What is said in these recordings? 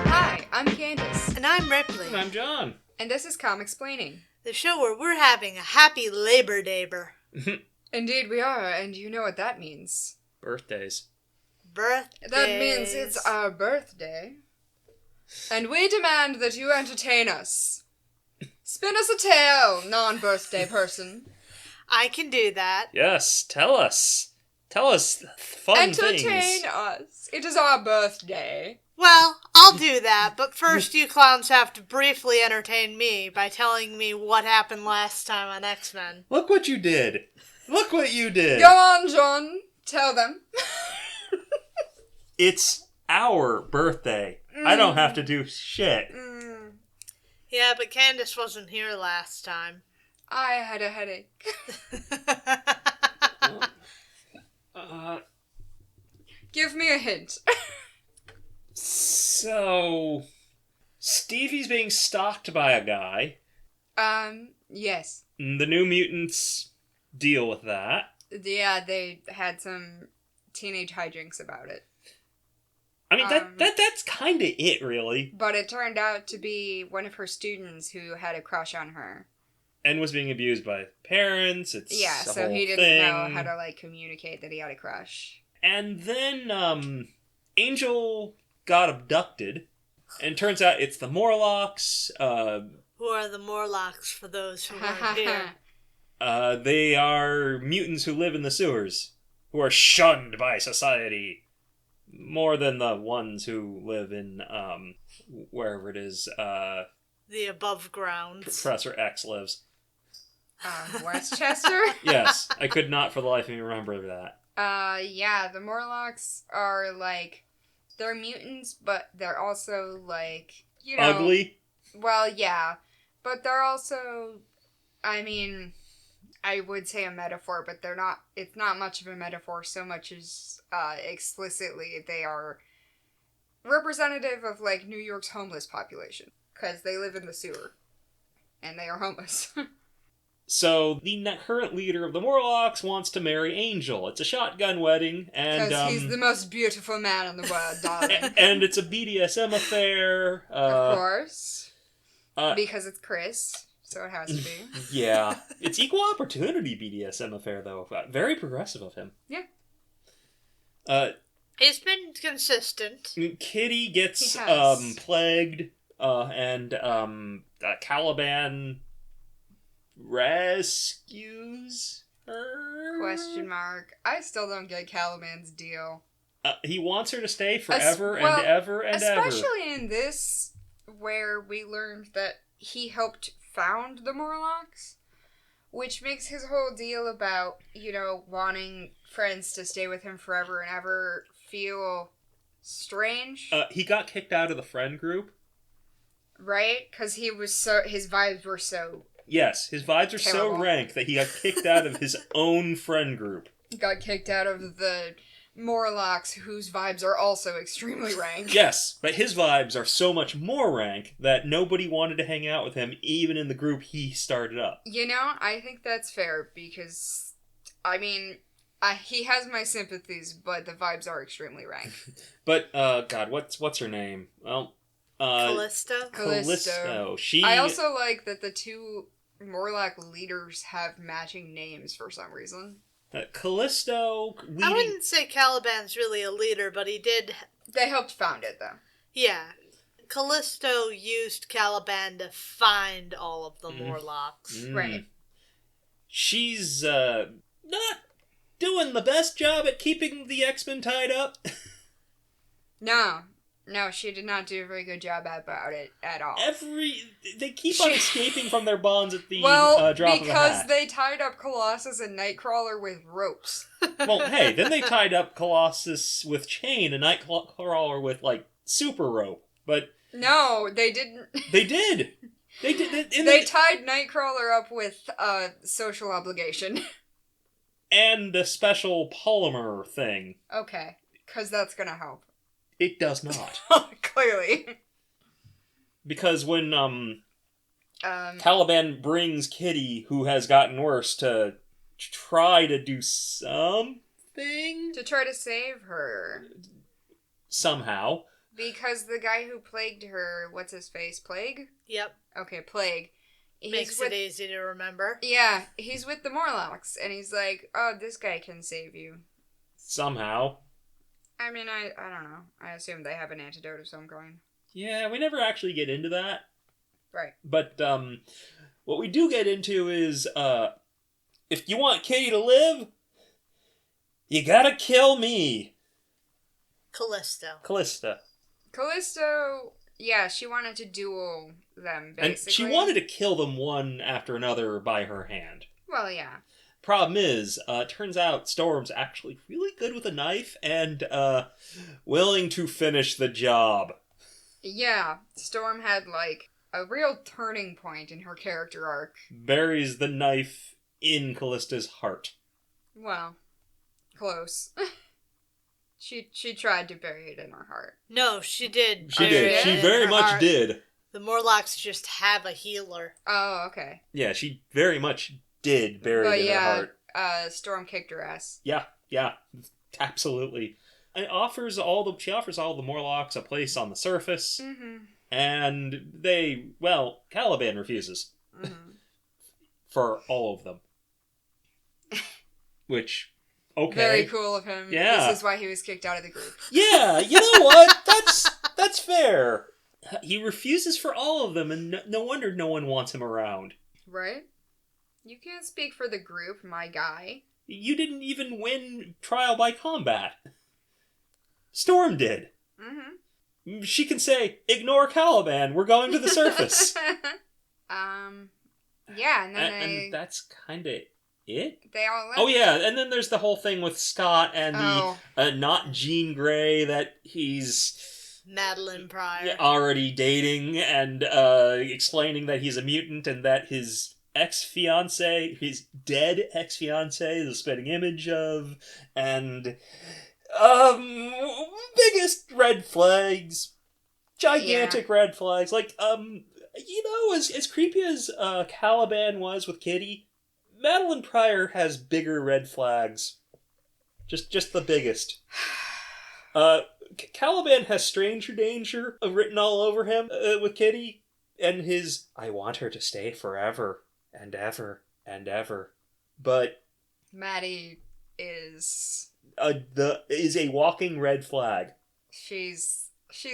Hi, I'm Candace. And I'm Ripley. And I'm John. And this is Comicsplaining. The show where we're having a happy Labor Day-ber. Indeed we are, and you know what that means. Birthdays. Birthdays. That means it's our birthday. And we demand that you entertain us. Spin us a tale, non-birthday person. I can do that. Yes, tell us. Tell us fun things. Entertain us. It is our birthday. Well, I'll do that, but first you clowns have to briefly entertain me by telling me what happened last time on X-Men. Look what you did. Look what you did. Go on, John. Tell them. It's our birthday. I don't have to do shit. Yeah, but Candace wasn't here last time. I had a headache. Give me a hint. So, Stevie's being stalked by a guy. Yes. The New Mutants deal with that. Yeah, they had some teenage hijinks about it. I mean, that's kind of it, really. But it turned out to be one of her students who had a crush on her. And was being abused by parents. It's Yeah, a so whole he didn't thing. know how to, communicate that he had a crush. And then, Angel got abducted. And turns out it's the Morlocks. Who are the Morlocks, for those who aren't here? They are mutants who live in the sewers. Who are shunned by society. More than the ones who live in, wherever it is, The above grounds. Professor X lives. Westchester? Yes, I could not for the life of me remember that. Yeah, the Morlocks are, they're mutants, but they're also, Ugly? Well, yeah. But they're also, I would say a metaphor, but it's not much of a metaphor so much as, explicitly they are representative of, New York's homeless population. Because they live in the sewer. And they are homeless. So, the current leader of the Morlocks wants to marry Angel. It's a shotgun wedding, and Because he's the most beautiful man in the world, darling. and it's a BDSM affair. Of course. Because it's Chris, so it has to be. Yeah. It's equal opportunity BDSM affair, though. Very progressive of him. Yeah. He's been consistent. Kitty gets plagued, and Caliban rescues her? Question mark. I still don't get Caliban's deal. He wants her to stay forever and ever and ever. Especially in this, where we learned that he helped found the Morlocks, which makes his whole deal about, wanting friends to stay with him forever and ever feel strange. He got kicked out of the friend group. Right? Because his vibes were so... Yes, his vibes are terrible. so rank that he got kicked out of his own friend group. Got kicked out of the Morlocks, whose vibes are also extremely rank. Yes, but his vibes are so much more rank that nobody wanted to hang out with him, even in the group he started up. I think that's fair, because, he has my sympathies, but the vibes are extremely rank. But, God, what's her name? Well, Callisto? Callisto. I also like that the two Morlock leaders have matching names for some reason. Callisto... I wouldn't say Caliban's really a leader, but he did... They helped found it, though. Yeah. Callisto used Caliban to find all of the Morlocks. Right. She's, not doing the best job at keeping the X-Men tied up. No, she did not do a very good job about it at all. They keep on escaping from their bonds at the drop of a hat. Because they tied up Colossus and Nightcrawler with ropes. Well, hey, then they tied up Colossus with chain and Nightcrawler with, super rope. But... No, they didn't. They did! They did. They tied Nightcrawler up with social obligation. And a special polymer thing. Okay, because that's gonna help. It does not. Clearly. Because when Caliban brings Kitty, who has gotten worse, to try to do something thing? To try to save her. Somehow. Because the guy who plagued her, what's his face? Plague? Yep. Okay, Plague. Makes it easy to remember. Yeah, he's with the Morlocks, and he's like, oh, this guy can save you. Somehow. I mean, I don't know. I assume they have an antidote of some kind. Yeah, we never actually get into that. Right. But, what we do get into is, if you want Kitty to live, you gotta kill me. Callista. Callisto, yeah, she wanted to duel them, basically. And she wanted to kill them one after another by her hand. Well, yeah. Problem is, turns out Storm's actually really good with a knife and, willing to finish the job. Yeah, Storm had, like, a real turning point in her character arc. Buries the knife in Callista's heart. Well, close. She tried to bury it in her heart. No, she did. She did. She very much did. The Morlocks just have a healer. Oh, okay. Yeah, she very much did bury it in her heart. Storm kicked her ass. Yeah, absolutely. And she offers all the Morlocks a place on the surface, and Caliban refuses. For all of them. Which, okay. Very cool of him. Yeah. This is why he was kicked out of the group. Yeah, you know what? That's fair. He refuses for all of them, and no wonder no one wants him around. Right? You can't speak for the group, my guy. You didn't even win trial by combat. Storm did. She can say, ignore Caliban, we're going to the surface. Yeah, and then and that's kind of it? They all left. Oh, yeah, and then there's the whole thing with Scott and the not Jean Grey that he's... Madeline Pryor. Already dating and explaining that he's a mutant and that his his dead ex-fiancé is a spitting image of, and biggest red flags, gigantic red flags, like, as creepy as Caliban was with Kitty, Madeline Pryor has bigger red flags. Just the biggest. Caliban has stranger danger written all over him with Kitty, and his I want her to stay forever and ever and ever. But Maddy is a walking red flag. She's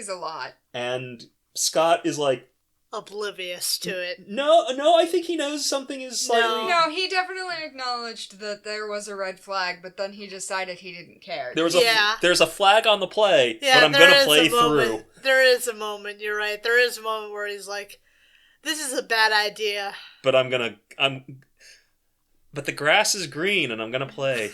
a lot. And Scott is like oblivious to it. No, I think he knows something is slightly... No, he definitely acknowledged that there was a red flag, but then he decided he didn't care. There's a flag on the play, but I'm gonna play through. There is a moment, you're right. There is a moment where he's like, this is a bad idea. But but the grass is green and I'm gonna play.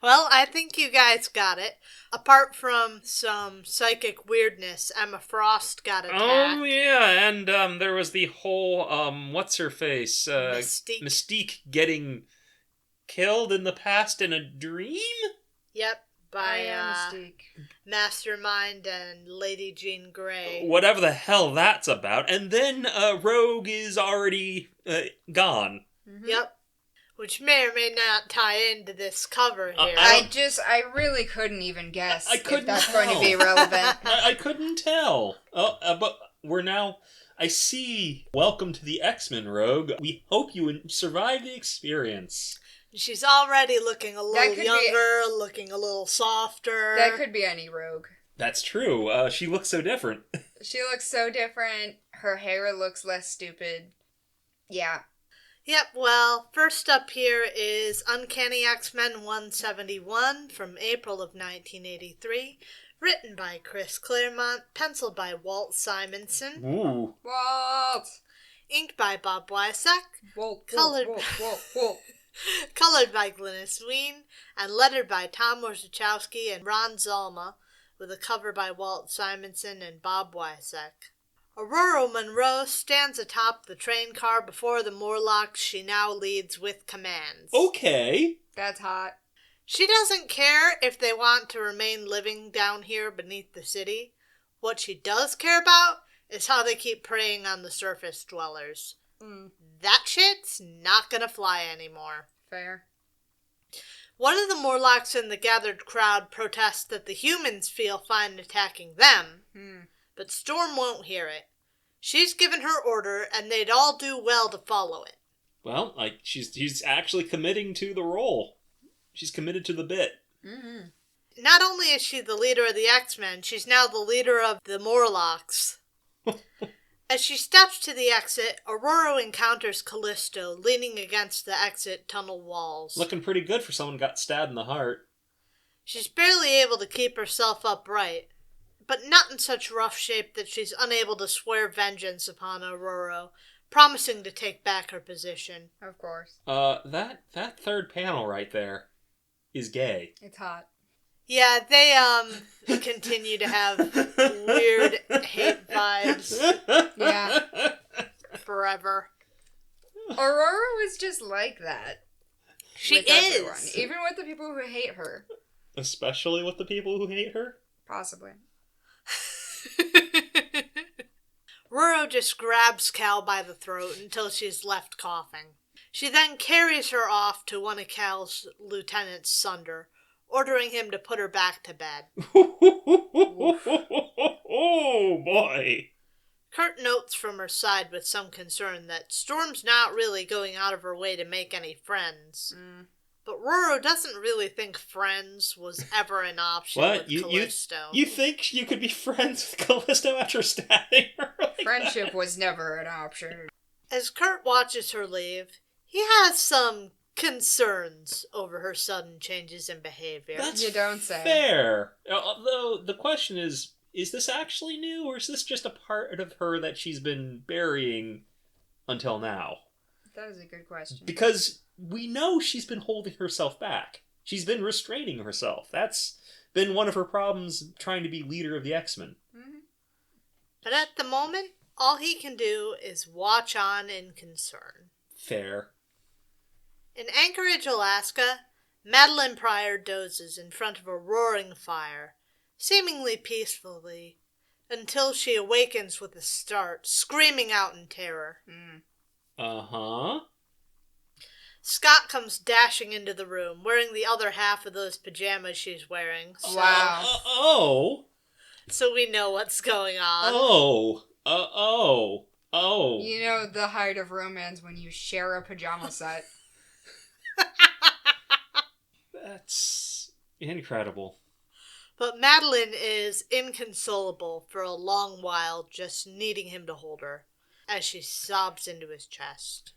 Well, I think you guys got it. Apart from some psychic weirdness, Emma Frost got attacked. Oh, yeah, and there was the whole, what's-her-face? Mystique getting killed in the past in a dream? Yep, by Mystique. Mastermind and Lady Jean Grey. Whatever the hell that's about. And then Rogue is already gone. Yep. Which may or may not tie into this cover here. I really couldn't even guess if that's going to be relevant. I couldn't tell. But we're now... I see. Welcome to the X-Men, Rogue. We hope you survive the experience. She's already looking a little younger, looking a little softer. That could be any Rogue. That's true. She looks so different. She looks so different. Her hair looks less stupid. Yeah. Yep, well, first up here is Uncanny X-Men 171 from April of 1983, written by Chris Claremont, penciled by Walt Simonson. Ooh. Walt! Inked by Bob Wysack. Walt. Colored by Glynis Wein, and lettered by Tom Orzechowski and Ron Zalma, with a cover by Walt Simonson and Bob Wysack. Aurora Monroe stands atop the train car before the Morlocks she now leads with commands. Okay. That's hot. She doesn't care if they want to remain living down here beneath the city. What she does care about is how they keep preying on the surface dwellers. That shit's not gonna fly anymore. Fair. One of the Morlocks in the gathered crowd protests that the humans feel fine attacking them, but Storm won't hear it. She's given her order, and they'd all do well to follow it. Well, she's actually committing to the role. She's committed to the bit. Mm-hmm. Not only is she the leader of the X-Men, she's now the leader of the Morlocks. As she steps to the exit, Aurora encounters Callisto leaning against the exit tunnel walls. Looking pretty good for someone who got stabbed in the heart. She's barely able to keep herself upright, but not in such rough shape that she's unable to swear vengeance upon Aurora, promising to take back her position. Of course. That third panel right there is gay. It's hot. Yeah, they, continue to have weird hate vibes. Yeah. Forever. Aurora was just like that. She with is. Everyone, even with the people who hate her. Especially with the people who hate her? Possibly. Aurora just grabs Cal by the throat until she's left coughing. She then carries her off to one of Cal's lieutenants, Sunder, ordering him to put her back to bed. Oh, boy. Kurt notes from her side with some concern that Storm's not really going out of her way to make any friends. But Roro doesn't really think friends was ever an option with Callisto. You think you could be friends with Callisto after stabbing her? Friendship was never an option. As Kurt watches her leave, he has some concerns over her sudden changes in behavior. That's you don't say. Fair. Although the question is this actually new, or is this just a part of her that she's been burying until now? That is a good question. Because we know she's been holding herself back. She's been restraining herself. That's been one of her problems trying to be leader of the X-Men. Mm-hmm. But at the moment, all he can do is watch on in concern. Fair. In Anchorage, Alaska, Madeline Pryor dozes in front of a roaring fire, seemingly peacefully, until she awakens with a start, screaming out in terror. Uh-huh. Scott comes dashing into the room, wearing the other half of those pajamas she's wearing. So, Wow. So we know what's going on. Oh. You know the height of romance when you share a pajama set. That's incredible. But Madeline is inconsolable for a long while, just needing him to hold her, as she sobs into his chest.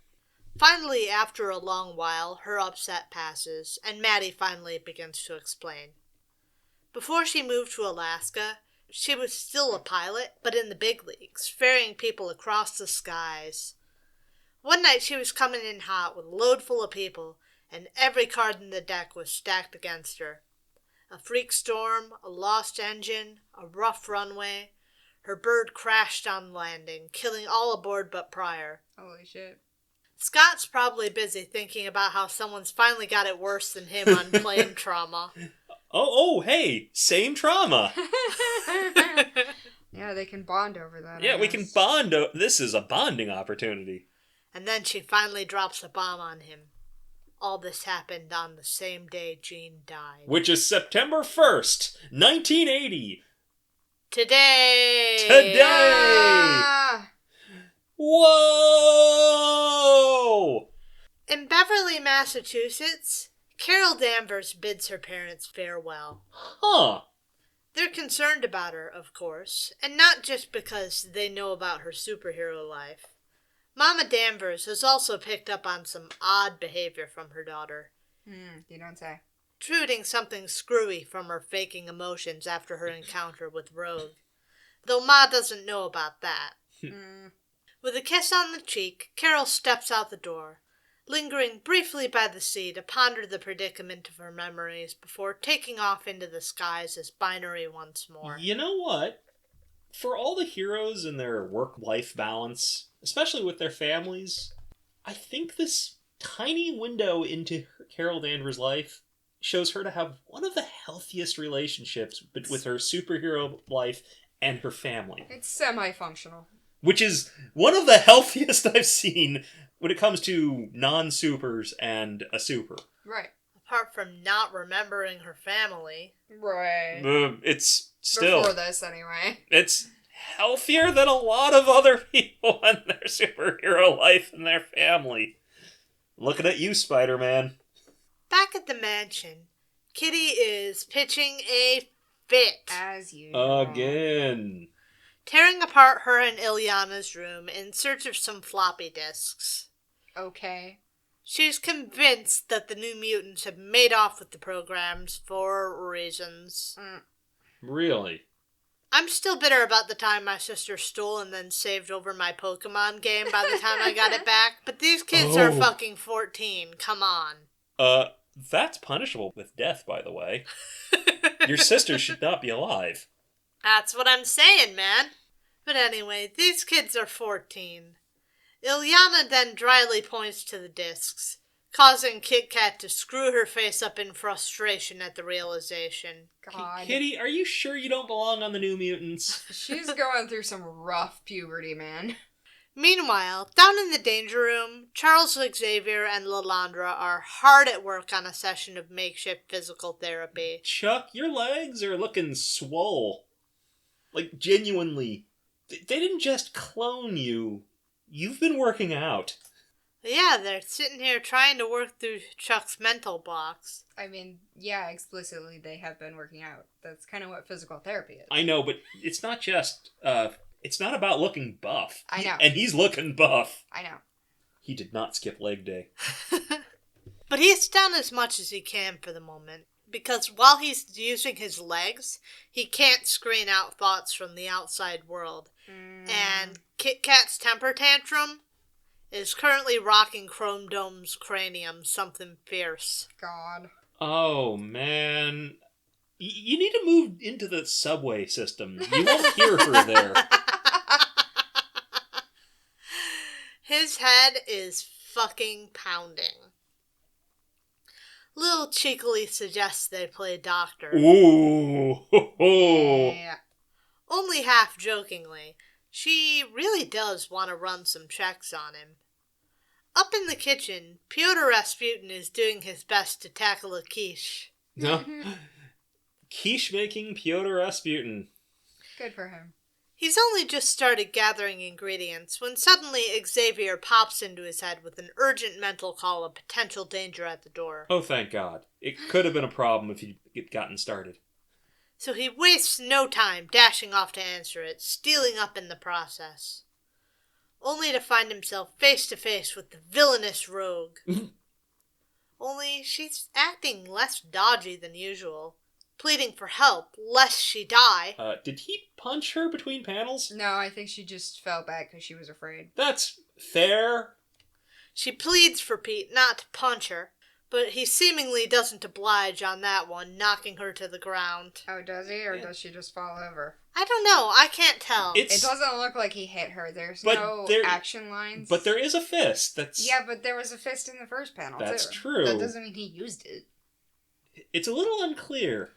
Finally, after a long while, her upset passes, and Maddy finally begins to explain. Before she moved to Alaska, she was still a pilot, but in the big leagues, ferrying people across the skies. One night she was coming in hot with a load full of people, and every card in the deck was stacked against her. A freak storm, a lost engine, a rough runway. Her bird crashed on landing, killing all aboard but Pryor. Holy shit. Scott's probably busy thinking about how someone's finally got it worse than him on plane trauma. Oh, hey, same trauma. Yeah, they can bond over that. Yeah, we can bond. This is a bonding opportunity. And then she finally drops a bomb on him. All this happened on the same day Jean died. Which is September 1st, 1980. Today! Ah! Whoa! In Beverly, Massachusetts, Carol Danvers bids her parents farewell. Huh. They're concerned about her, of course, and not just because they know about her superhero life. Mama Danvers has also picked up on some odd behavior from her daughter. You don't say. Intruding something screwy from her faking emotions after her encounter with Rogue. Though Ma doesn't know about that. With a kiss on the cheek, Carol steps out the door, lingering briefly by the sea to ponder the predicament of her memories before taking off into the skies as binary once more. You know what? For all the heroes and their work-life balance, especially with their families, I think this tiny window into Carol Danvers' life shows her to have one of the healthiest relationships with her superhero life and her family. It's semi-functional. Which is one of the healthiest I've seen when it comes to non-supers and a super. Right. Apart from not remembering her family. Right. It's still... Before this, anyway. It's healthier than a lot of other people in their superhero life and their family. Looking at you, Spider-Man. Back at the mansion, Kitty is pitching a fit. As usual. Again. Tearing apart her and Ilyana's room in search of some floppy disks. Okay. She's convinced that the New Mutants have made off with the programs for reasons. Really? I'm still bitter about the time my sister stole and then saved over my Pokemon game by the time I got it back, but these kids are fucking 14, come on. That's punishable with death, by the way. Your sister should not be alive. That's what I'm saying, man. But anyway, these kids are 14. Ilyana then dryly points to the discs, causing Kit Kat to screw her face up in frustration at the realization. God. Kitty, are you sure you don't belong on the New Mutants? She's going through some rough puberty, man. Meanwhile, down in the danger room, Charles Xavier and Lilandra are hard at work on a session of makeshift physical therapy. Chuck, your legs are looking swole. Like, genuinely. They didn't just clone you. You've been working out. Yeah, they're sitting here trying to work through Chuck's mental blocks. I mean, yeah, explicitly they have been working out. That's kind of what physical therapy is. I know, but it's not just, it's not about looking buff. I know. And he's looking buff. I know. He did not skip leg day. But he's done as much as he can for the moment, because while he's using his legs, he can't screen out thoughts from the outside world. And Kit Kat's temper tantrum is currently rocking Chrome Dome's cranium something fierce. God. Oh, man. You need to move into the subway system. You won't hear her there. His head is fucking pounding. Lil cheekily suggests they play doctor. Ooh. Yeah. Only half jokingly. She really does want to run some checks on him. Up in the kitchen, Pyotr Rasputin is doing his best to tackle a quiche. No. Quiche making Pyotr Rasputin. Good for him. He's only just started gathering ingredients when suddenly Xavier pops into his head with an urgent mental call of potential danger at the door. Oh, thank God. It could have been a problem if he'd gotten started. So he wastes no time dashing off to answer it, stealing up in the process. Only to find himself face to face with the villainous rogue. Only she's acting less dodgy than usual, pleading for help lest she die. Did he punch her between panels? No, I think she just fell back because she was afraid. That's fair. She pleads for Pete not to punch her, but he seemingly doesn't oblige on that one, knocking her to the ground. Oh, does he? Or does she just fall over? I don't know. I can't tell. It doesn't look like he hit her. There's no action lines. But there is a fist. Yeah, but there was a fist in the first panel, That's too. true. That doesn't mean he used it. It's a little unclear.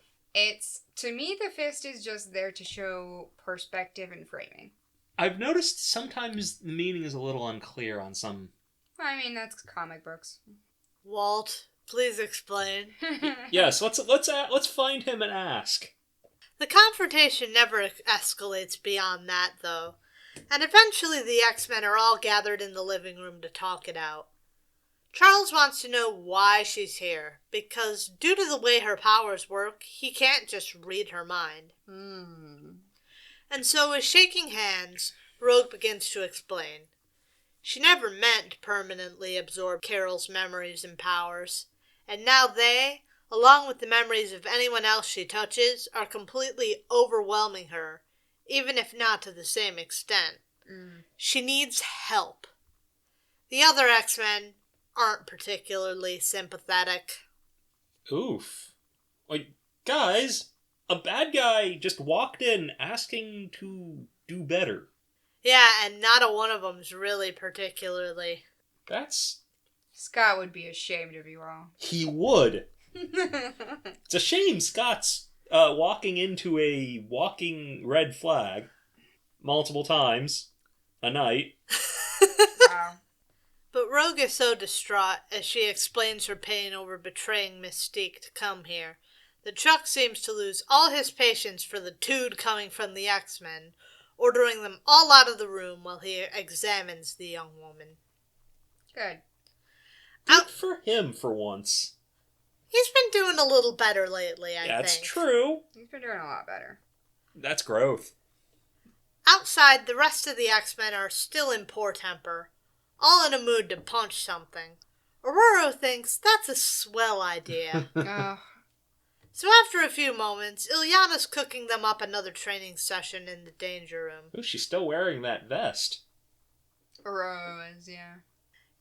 To me, the fist is just there to show perspective and framing. I've noticed sometimes the meaning is a little unclear on some... I mean, that's comic books. Walt, please explain. Yes, let's find him and ask. The confrontation never escalates beyond that, though, and eventually the X-Men are all gathered in the living room to talk it out. Charles wants to know why she's here, because due to the way her powers work, he can't just read her mind. And so with shaking hands, Rogue begins to explain. She never meant to permanently absorb Carol's memories and powers, and now they, along with the memories of anyone else she touches, are completely overwhelming her, even if not to the same extent. She needs help. The other X-Men aren't particularly sympathetic. Oof. Like, guys, a bad guy just walked in asking to do better. Yeah, and not a one of them's really particularly. That's... Scott would be ashamed of you all. He would. It's a shame Scott's walking into a walking red flag multiple times a night. Wow. But Rogue is so distraught as she explains her pain over betraying Mystique to come here that Chuck seems to lose all his patience for the dude coming from the X-Men, ordering them all out of the room while he examines the young woman. Good. Good for him for once. He's been doing a little better lately, I think. That's true. He's been doing a lot better. That's growth. Outside, the rest of the X-Men are still in poor temper, all in a mood to punch something. Aurora thinks that's a swell idea. Oh. So after a few moments, Ilyana's cooking them up another training session in the danger room. Ooh, she's still wearing that vest. Rose, yeah.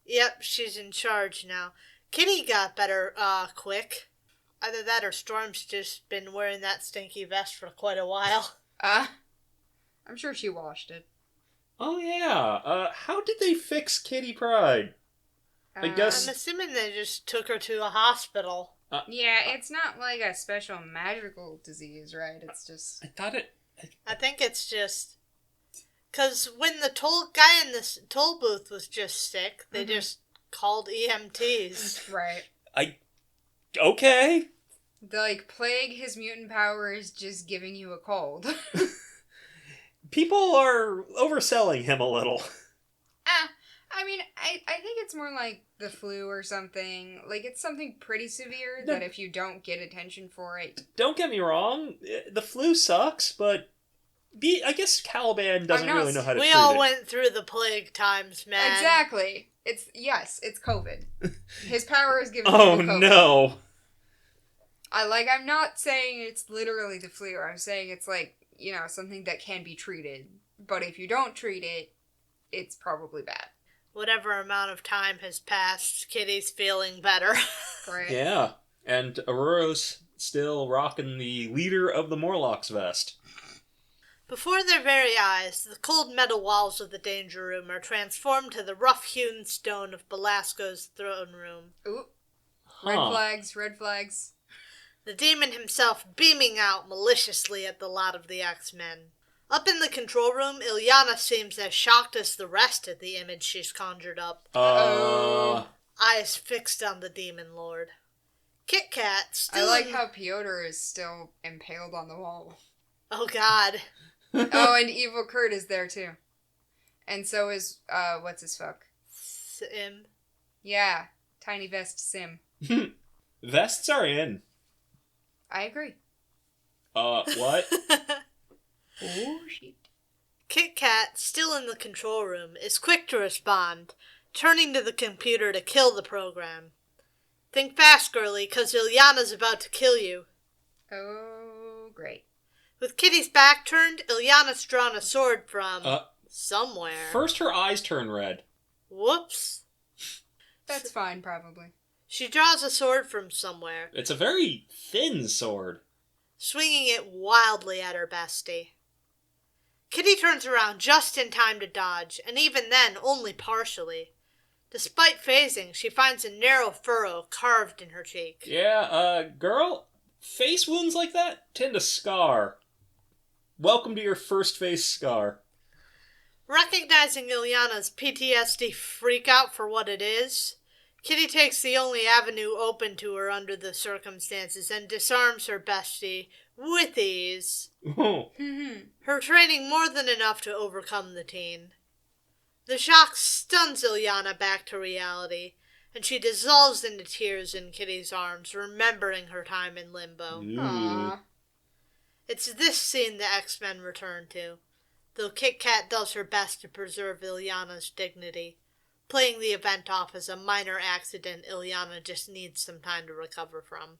Yep, she's in charge now. Kitty got better, quick. Either that or Storm's just been wearing that stinky vest for quite a while. I'm sure she washed it. Oh, yeah. How did they fix Kitty Pryde? I guess... I'm assuming they just took her to a hospital. Yeah, it's not like a special magical disease, right? It's just... I thought it... I think it's just... Because when the guy in the toll booth was just sick, they just called EMTs. Right. Okay. The, plague his mutant power is just giving you a cold. People are overselling him a little. I mean, I think it's more like the flu or something. Like, it's something pretty severe that if you don't get attention for it... Don't get me wrong, the flu sucks, but I guess Caliban doesn't really know how to treat it. We all went through the plague times, man. Exactly. It's COVID. His power is given to Oh, COVID. no. I'm not saying it's literally the flu. I'm saying it's something that can be treated. But if you don't treat it, it's probably bad. Whatever amount of time has passed, Kitty's feeling better. Right. Yeah. And Aurora's still rocking the leader of the Morlocks vest. Before their very eyes, the cold metal walls of the danger room are transformed to the rough-hewn stone of Belasco's throne room. Ooh. Red flags. The demon himself beaming out maliciously at the lot of the X-Men. Up in the control room, Ilyana seems as shocked as the rest at the image she's conjured up. Eyes fixed on the demon lord. Kit Kat still... I like how Piotr is still impaled on the wall. Oh, God. Oh, and Evil Kurt is there, too. And so is, what's his fuck? Sim. Yeah. Tiny Vest Sim. Vests are in. I agree. What? Oh, shit. Kit Kat, still in the control room, is quick to respond, turning to the computer to kill the program. Think fast, girlie, 'cause Ilyana's about to kill you. Oh, great. With Kitty's back turned, Ilyana's drawn a sword from... somewhere. First her eyes turn red. Whoops. That's fine, probably. She draws a sword from somewhere. It's a very thin sword. Swinging it wildly at her bestie. Kitty turns around just in time to dodge, and even then only partially. Despite phasing, she finds a narrow furrow carved in her cheek. Yeah, girl, face wounds like that tend to scar. Welcome to your first face scar. Recognizing Ilyana's PTSD freakout for what it is, Kitty takes the only avenue open to her under the circumstances and disarms her bestie with ease. Her training more than enough to overcome the teen. The shock stuns Ilyana back to reality, and she dissolves into tears in Kitty's arms, remembering her time in limbo. Aww. It's this scene the X-Men return to, though Kit Kat does her best to preserve Ilyana's dignity, playing the event off as a minor accident Ilyana just needs some time to recover from.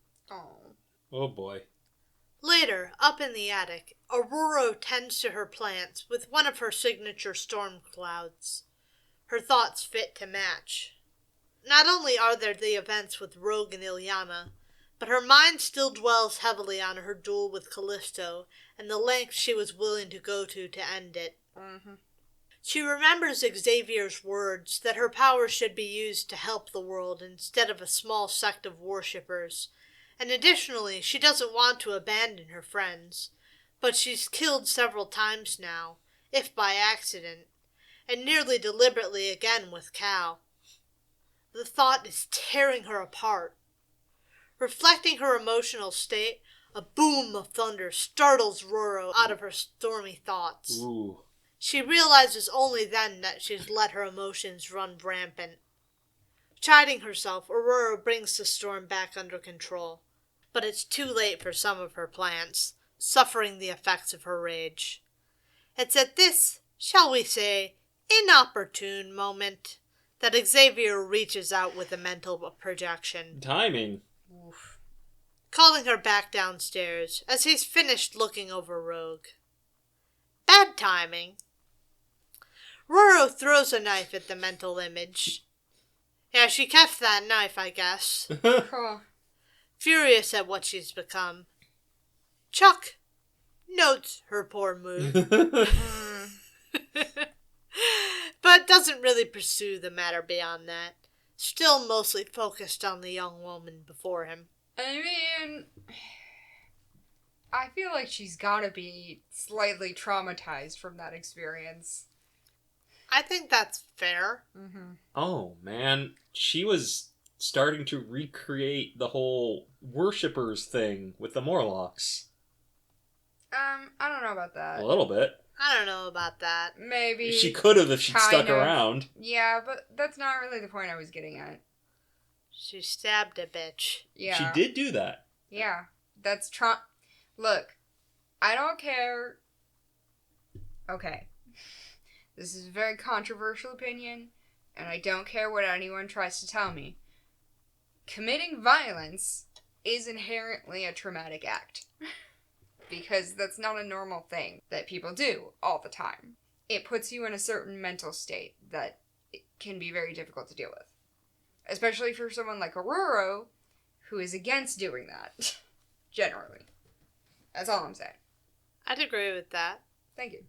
Oh boy. Later, up in the attic, Aurora tends to her plants with one of her signature storm clouds. Her thoughts fit to match. Not only are there the events with Rogue and Ilyana, but her mind still dwells heavily on her duel with Callisto and the lengths she was willing to go to end it. She remembers Xavier's words that her power should be used to help the world instead of a small sect of worshippers. And additionally, she doesn't want to abandon her friends, but she's killed several times now, if by accident, and nearly deliberately again with Cal. The thought is tearing her apart. Reflecting her emotional state, a boom of thunder startles Roro out of her stormy thoughts. Ooh. She realizes only then that she's let her emotions run rampant. Chiding herself, Aurora brings the storm back under control. But it's too late for some of her plans, suffering the effects of her rage. It's at this, shall we say, inopportune moment that Xavier reaches out with a mental projection. Timing. Oof. Calling her back downstairs as he's finished looking over Rogue. Bad timing. Roro throws a knife at the mental image. Yeah, she kept that knife, I guess. Huh. Furious at what she's become. Chuck notes her poor mood, but doesn't really pursue the matter beyond that. Still mostly focused on the young woman before him. I mean, I feel like she's gotta be slightly traumatized from that experience. I think that's fair. Mm-hmm. Oh, man. She was starting to recreate the whole worshippers thing with the Morlocks. I don't know about that. A little bit. I don't know about that. Maybe. She could have if she'd stuck around. Yeah, but that's not really the point I was getting at. She stabbed a bitch. Yeah. She did do that. Yeah. That's Look, I don't care. Okay. This is a very controversial opinion, and I don't care what anyone tries to tell me. Committing violence is inherently a traumatic act. Because that's not a normal thing that people do all the time. It puts you in a certain mental state that it can be very difficult to deal with. Especially for someone like Aurora, who is against doing that. Generally. That's all I'm saying. I'd agree with that. Thank you.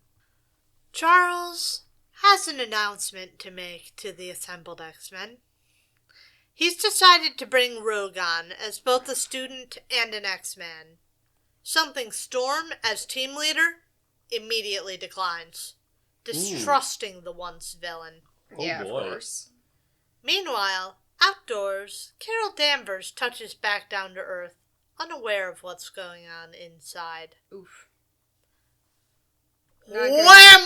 Charles has an announcement to make to the assembled X-Men. He's decided to bring Rogue on as both a student and an X-Man. Something Storm, as team leader, immediately declines, distrusting the once villain. Oh, yeah, boy. of course. Meanwhile, outdoors, Carol Danvers touches back down to Earth, unaware of what's going on inside. Oof. Whammo!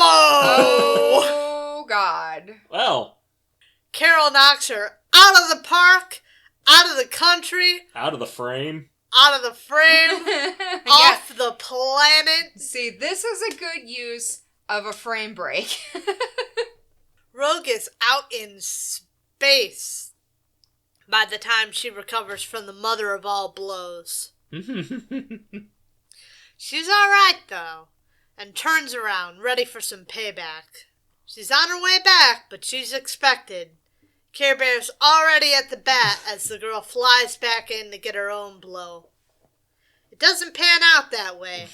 Oh, God. Well, Carol knocks her out of the park, out of the country, out of the frame. out of the frame, off the planet. See, this is a good use of a frame break. Rogue is out in space by the time she recovers from the mother of all blows. She's alright, though, and turns around, ready for some payback. She's on her way back, but she's expected. Care Bear's already at the bat as the girl flies back in to get her own blow. It doesn't pan out that way.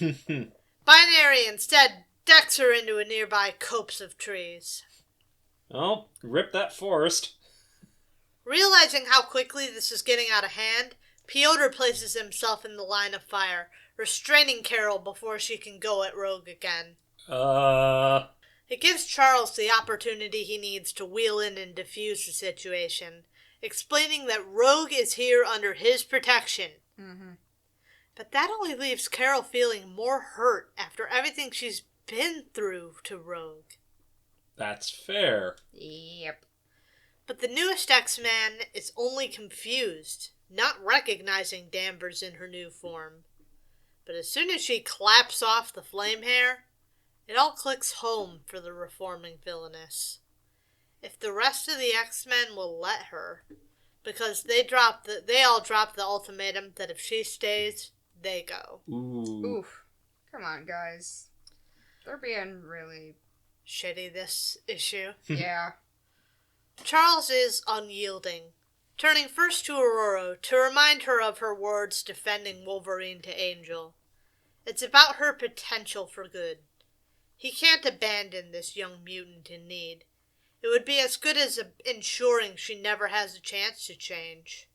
Binary instead decks her into a nearby copse of trees. Oh, rip that forest. Realizing how quickly this is getting out of hand, Piotr places himself in the line of fire, restraining Carol before she can go at Rogue again. It gives Charles the opportunity he needs to wheel in and defuse the situation, explaining that Rogue is here under his protection. Mm-hmm. But that only leaves Carol feeling more hurt after everything she's been through to Rogue. That's fair. Yep. But the newest X-Man is only confused, not recognizing Danvers in her new form. But as soon as she claps off the flame hair, it all clicks home for the reforming villainess. If the rest of the X-Men will let her, because they all drop the ultimatum that if she stays, they go. Ooh. Oof. Come on, guys. They're being really... Shitty this issue. Yeah. Charles is unyielding, turning first to Aurora to remind her of her words defending Wolverine to Angel. It's about her potential for good. He can't abandon this young mutant in need. It would be as good as ensuring she never has a chance to change.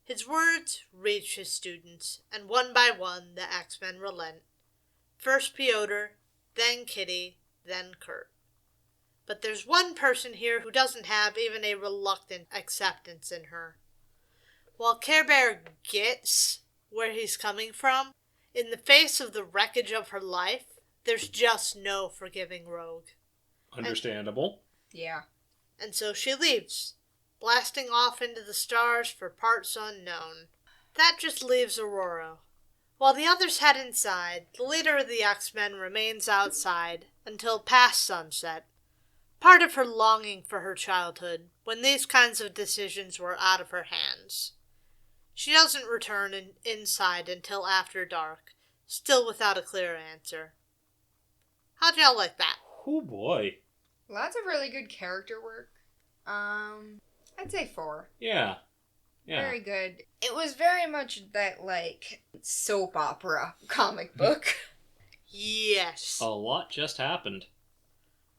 His words reach his students, and one by one the X-Men relent. First Piotr, then Kitty, then Kurt. But there's one person here who doesn't have even a reluctant acceptance in her. While Care Bear gets where he's coming from, in the face of the wreckage of her life, there's just no forgiving Rogue. Understandable. Yeah. And so she leaves, blasting off into the stars for parts unknown. That just leaves Aurora. While the others head inside, the leader of the X-Men remains outside until past sunset, part of her longing for her childhood when these kinds of decisions were out of her hands. She doesn't return inside until after dark, still without a clear answer. How'd y'all like that? Oh boy. Lots of really good character work. I'd say 4. Yeah. Very good. It was very much that, like, soap opera comic book. Yes. A lot just happened.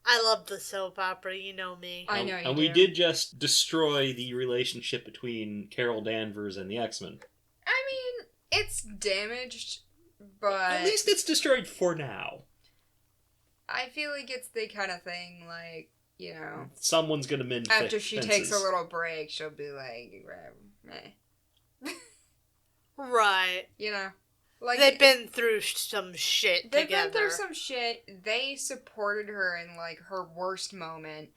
I love the soap opera, you know me. I know you And do. we did just destroy the relationship between Carol Danvers and the X-Men. I mean, it's damaged, but At least it's destroyed for now. I feel like it's the kind of thing, like, you know, Someone's gonna mend after she fences. takes a little break, she'll be like, meh. Right. You know? Like, They've been through some shit They've together. been through some shit. They supported her in, like, her worst moment.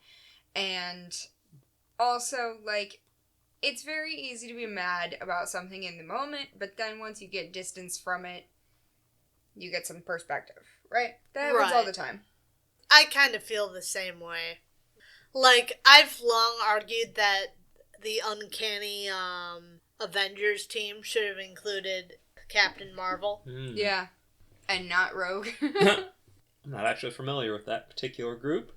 And also, like, it's very easy to be mad about something in the moment, but then once you get distance from it, you get some perspective, right? That happens all Right. the time. I kind of feel the same way. Like, I've long argued that the Uncanny Avengers team should have included Captain Marvel. Yeah. And not Rogue. I'm not actually familiar with that particular group.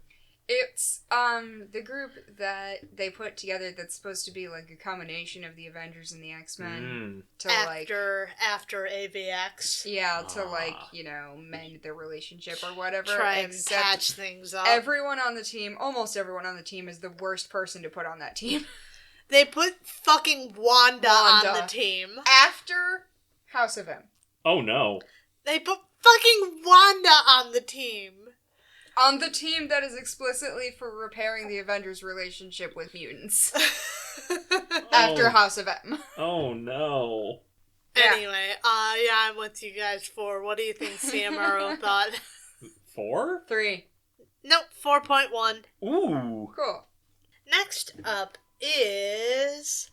It's the group that they put together that's supposed to be like a combination of the Avengers and the X-Men to After AVX. to like, you know, mend their relationship or whatever. Try and except patch things up. everyone on the team, almost everyone on the team, is the worst person to put on that team. They put fucking Wanda on the team. After House of M. Oh no. They put fucking Wanda on the team. On the team that is explicitly for repairing the Avengers' relationship with mutants. After House of M. Oh no. Yeah. Anyway, yeah, I'm with you guys for. What do you think CMRO thought? 4? 3. Nope, 4.1. Ooh. Cool. Next up is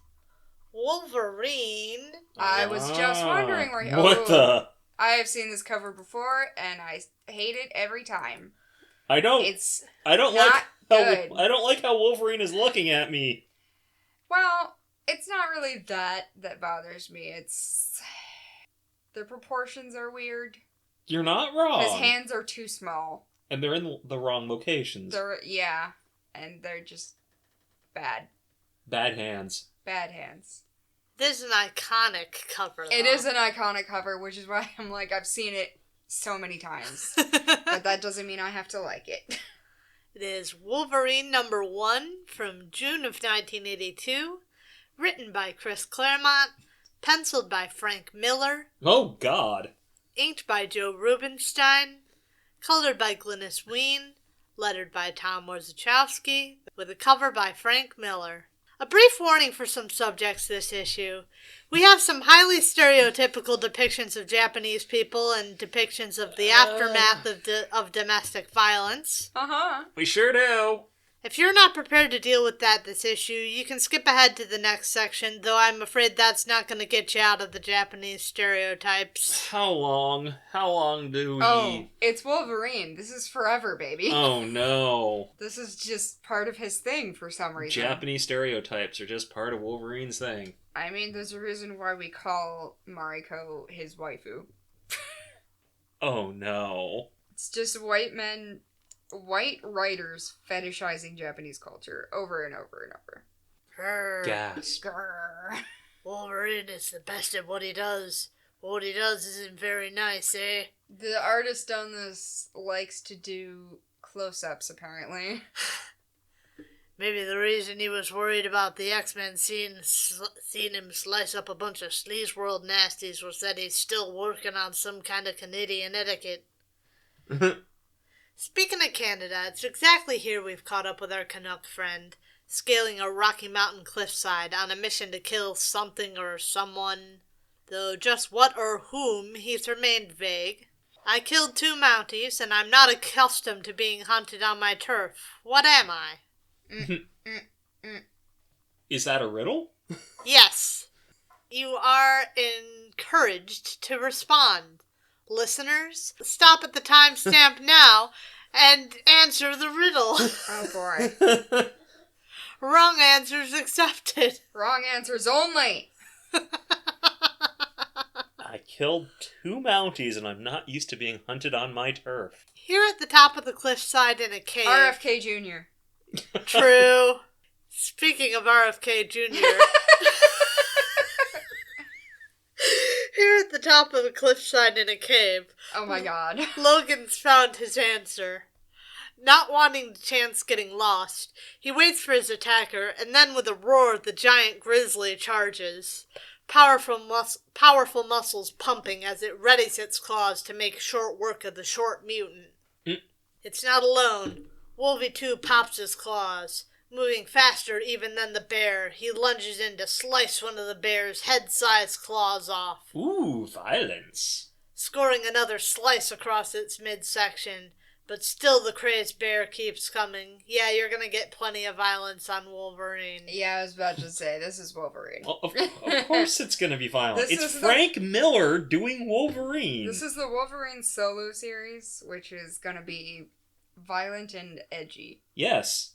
Wolverine. I was just wondering where... What the? I have seen this cover before, and I hate it every time. I don't not good. I don't like how Wolverine is looking at me. Well, it's not really that bothers me. It's... the proportions are weird. You're not wrong. His hands are too small. And they're in the wrong locations. And they're just bad. Bad hands. Bad hands. This is an iconic cover, though. It is an iconic cover, which is why I'm like, I've seen it so many times. But that doesn't mean I have to like it. It is Wolverine #1 from June of 1982, written by Chris Claremont, penciled by Frank Miller, Oh God. inked by Joe Rubinstein, colored by Glynis Wein, lettered by Tom Warzachowski, with a cover by Frank Miller. A brief warning for some subjects this issue. We have some highly stereotypical depictions of Japanese people and depictions of the aftermath of domestic violence. Uh-huh. We sure do. If you're not prepared to deal with that this issue, you can skip ahead to the next section, though I'm afraid that's not going to get you out of the Japanese stereotypes. How long? How long do we... Oh, it's Wolverine. This is forever, baby. Oh no. This is just part of his thing for some reason. Japanese stereotypes are just part of Wolverine's thing. I mean, there's a reason why we call Mariko his waifu. Oh no. It's just white writers fetishizing Japanese culture over and over and over. Grr. Gasp. Grrr. Wolverine is the best at what he does. What he does isn't very nice, eh? The artist on this likes to do close-ups, apparently. Maybe the reason he was worried about the X-Men seeing him slice up a bunch of Sleaze World nasties was that he's still working on some kind of Canadian etiquette. Speaking of Canada, it's exactly here we've caught up with our Canuck friend, scaling a Rocky Mountain cliffside on a mission to kill something or someone, though just what or whom he's remained vague. I killed 2 Mounties, and I'm not accustomed to being hunted on my turf. What am I? Is that a riddle? Yes. You are encouraged to respond. Listeners, stop at the timestamp now and answer the riddle. Oh boy. Wrong answers accepted. Wrong answers only. I killed 2 Mounties and I'm not used to being hunted on my turf. Here at the top of the cliffside in a cave. RFK Jr. True. Speaking of RFK Jr. Here at the top of the cliffside in a cave. Oh my god. Logan's found his answer. Not wanting to chance getting lost, he waits for his attacker, and then with a roar, the giant grizzly charges. Powerful muscles pumping as it readies its claws to make short work of the short mutant. It's not alone. Wolvie 2 pops his claws. Moving faster even than the bear, he lunges in to slice one of the bear's head-sized claws off. Ooh, violence. Scoring another slice across its midsection. But still the crazed bear keeps coming. Yeah, you're gonna get plenty of violence on Wolverine. Yeah, I was about to say, this is Wolverine. Well, of course it's going to be violent. This It's is Frank Miller doing Wolverine. This is the Wolverine solo series, which is gonna be violent and edgy. Yes.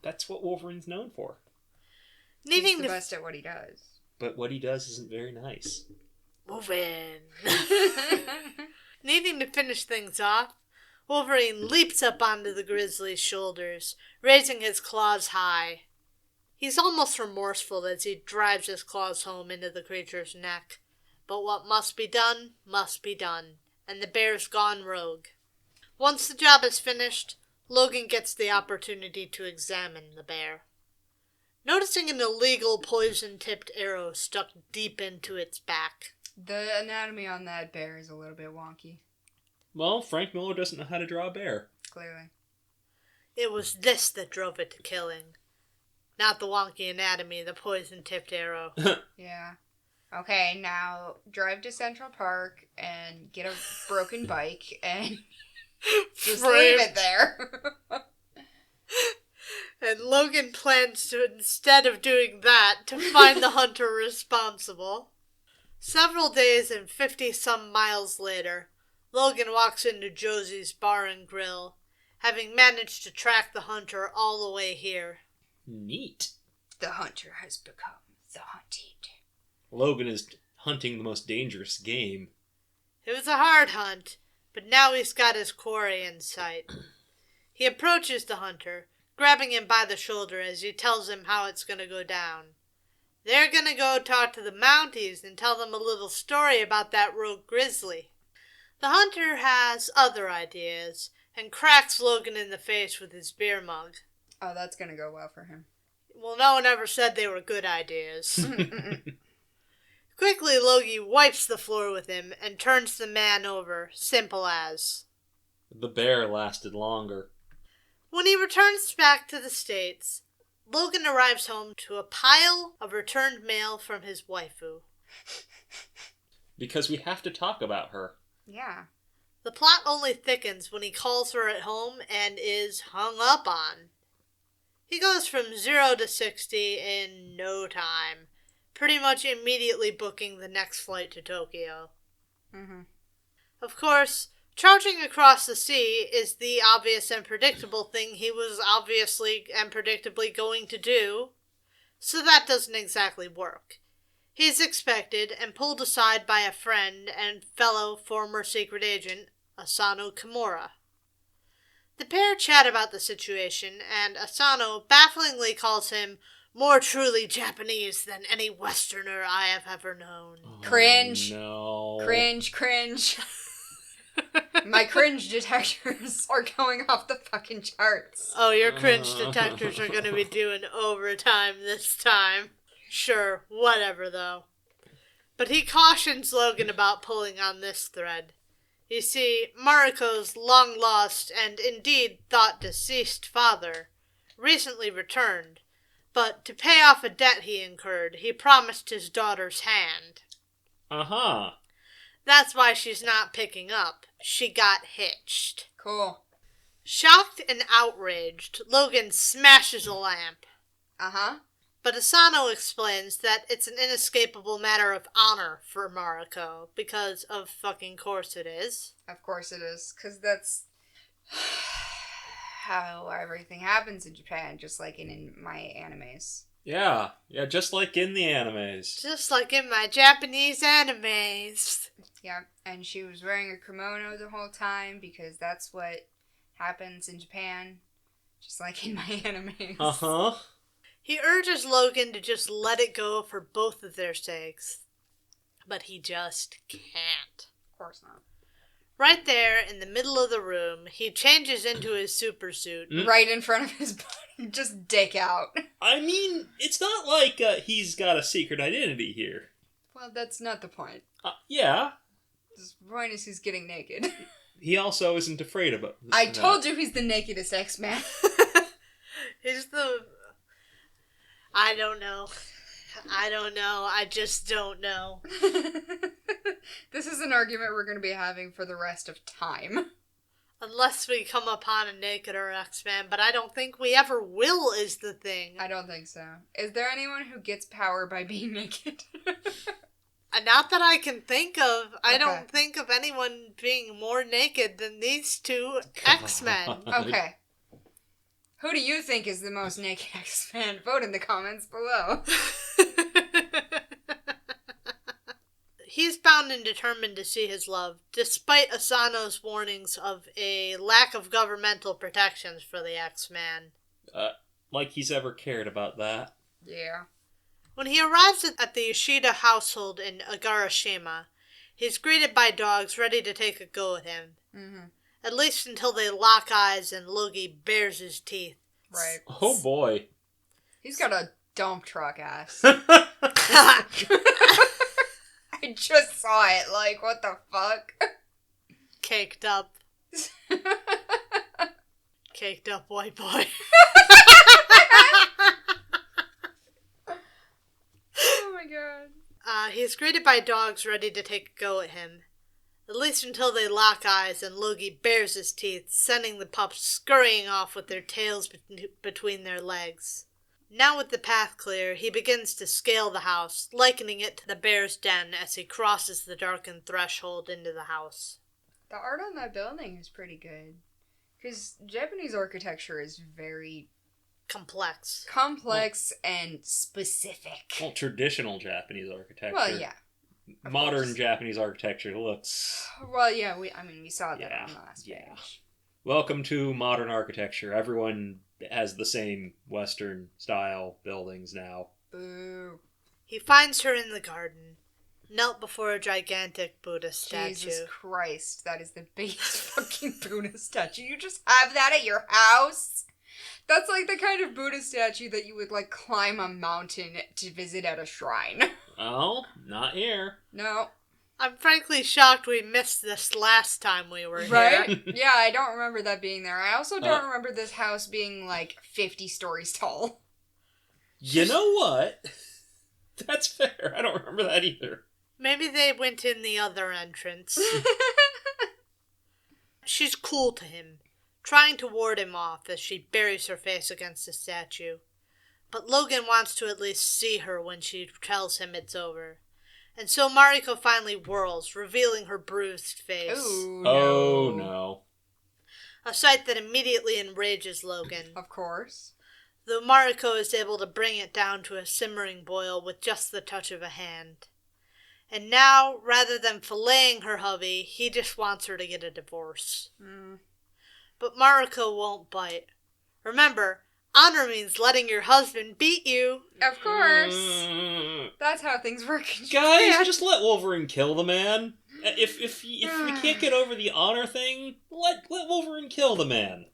That's what Wolverine's known for. He's the best at what he does. But what he does isn't very nice. Wolverine. Needing to finish things off, Wolverine leaps up onto the grizzly's shoulders, raising his claws high. He's almost remorseful as he drives his claws home into the creature's neck. But what must be done, and the bear's gone rogue. Once the job is finished, Logan gets the opportunity to examine the bear. Noticing an illegal poison-tipped arrow stuck deep into its back. The anatomy on that bear is a little bit wonky. Well, Frank Miller doesn't know how to draw a bear. Clearly. It was this that drove it to killing. Not the wonky anatomy, the poison-tipped arrow. Yeah. Okay, now drive to Central Park and get a broken bike and just leave it there. And Logan plans to, instead of doing that, to find the hunter responsible. Several days and 50-some miles later, Logan walks into Josie's Bar and Grill, having managed to track the hunter all the way here. Neat. The hunter has become the hunted. Logan is hunting the most dangerous game. It was a hard hunt, but now he's got his quarry in sight. He approaches the hunter, grabbing him by the shoulder as he tells him how it's going to go down. They're going to go talk to the Mounties and tell them a little story about that rogue grizzly. The hunter has other ideas and cracks Logan in the face with his beer mug. Oh, that's going to go well for him. Well, no one ever said they were good ideas. Quickly, Logie wipes the floor with him and turns the man over, simple as. The bear lasted longer. When he returns back to the States, Logan arrives home to a pile of returned mail from his waifu. Because we have to talk about her. Yeah. The plot only thickens when he calls her at home and is hung up on. He goes from 0 to 60 in no time, pretty much immediately booking the next flight to Tokyo. Mm-hmm. Of course, charging across the sea is the obvious and predictable thing he was obviously and predictably going to do, so that doesn't exactly work. He's expected and pulled aside by a friend and fellow former secret agent, Asano Kimura. The pair chat about the situation, and Asano bafflingly calls him more truly Japanese than any Westerner I have ever known. Oh, Cringe. No. Cringe. My cringe detectors are going off the fucking charts. Oh, your cringe detectors are going to be doing overtime this time. Sure, whatever though. But he cautions Logan about pulling on this thread. You see, Mariko's long-lost and indeed thought-deceased father recently returned, but to pay off a debt he incurred, he promised his daughter's hand. Uh-huh. That's why she's not picking up. She got hitched. Cool. Shocked and outraged, Logan smashes a lamp. Uh-huh. But Asano explains that it's an inescapable matter of honor for Mariko, because of fucking course it is. Of course it is, because that's how everything happens in Japan, just like in my animes. Yeah, just like in the animes. Just like in my Japanese animes. Yeah, and she was wearing a kimono the whole time, because that's what happens in Japan, just like in my animes. Uh-huh. He urges Logan to just let it go for both of their sakes. But he just can't. Of course not. Right there, in the middle of the room, he changes into his super suit. Right in front of his body. Just dick out. I mean, it's not like he's got a secret identity here. Well, that's not the point. Yeah. The point is he's getting naked. He also isn't afraid of it. I told you he's the nakedest X-Man. He's the... I don't know. I just don't know. This is an argument we're going to be having for the rest of time. Unless we come upon a nakeder X-Man, but I don't think we ever will is the thing. I don't think so. Is there anyone who gets power by being naked? Not that I can think of. I Okay. don't think of anyone being more naked than these two X-Men. Okay. Who do you think is the most naked X-Man? Vote in the comments below. He's bound and determined to see his love, despite Asano's warnings of a lack of governmental protections for the X-Man. Like he's ever cared about that. Yeah. When he arrives at the Yoshida household in Agarashima, he's greeted by dogs ready to take a go at him. Mm-hmm. At least until they lock eyes and Logie bares his teeth. Right. Oh boy. He's got a dump truck ass. I just saw it, like, what the fuck? Caked up. Caked up white boy. Oh my god. He's greeted by dogs ready to take a go at him. At least until they lock eyes and Logie bares his teeth, sending the pups scurrying off with their tails between their legs. Now with the path clear, he begins to scale the house, likening it to the bear's den as he crosses the darkened threshold into the house. The art on that building is pretty good. Because Japanese architecture is very Complex. complex and specific. Well, traditional Japanese architecture. Well, yeah. Of Modern course. Japanese architecture looks... Well, yeah, we saw that Yeah, on the last yeah. page. Welcome to modern architecture. Everyone has the same Western style buildings now. Boo. He finds her in the garden, knelt before a gigantic Buddha statue. Jesus Christ, that is the biggest fucking Buddha statue. You just have that at your house? That's like the kind of Buddha statue that you would, like, climb a mountain to visit at a shrine. Oh, not here. No. I'm frankly shocked we missed this last time we were here. Right? Yeah, I don't remember that being there. I also don't remember this house being, like, 50 stories tall. You know what? That's fair. I don't remember that either. Maybe they went in the other entrance. She's cool to him, trying to ward him off as she buries her face against the statue. But Logan wants to at least see her when she tells him it's over. And so Mariko finally whirls, revealing her bruised face. Ooh, Oh, no. A sight that immediately enrages Logan. Of course. Though Mariko is able to bring it down to a simmering boil with just the touch of a hand. And now, rather than filleting her hubby, he just wants her to get a divorce. But Mariko won't bite. Remember, honor means letting your husband beat you. Of course. That's how things work in Guys, Japan. just let Wolverine kill the man. If you can't get over the honor thing, let Wolverine kill the man.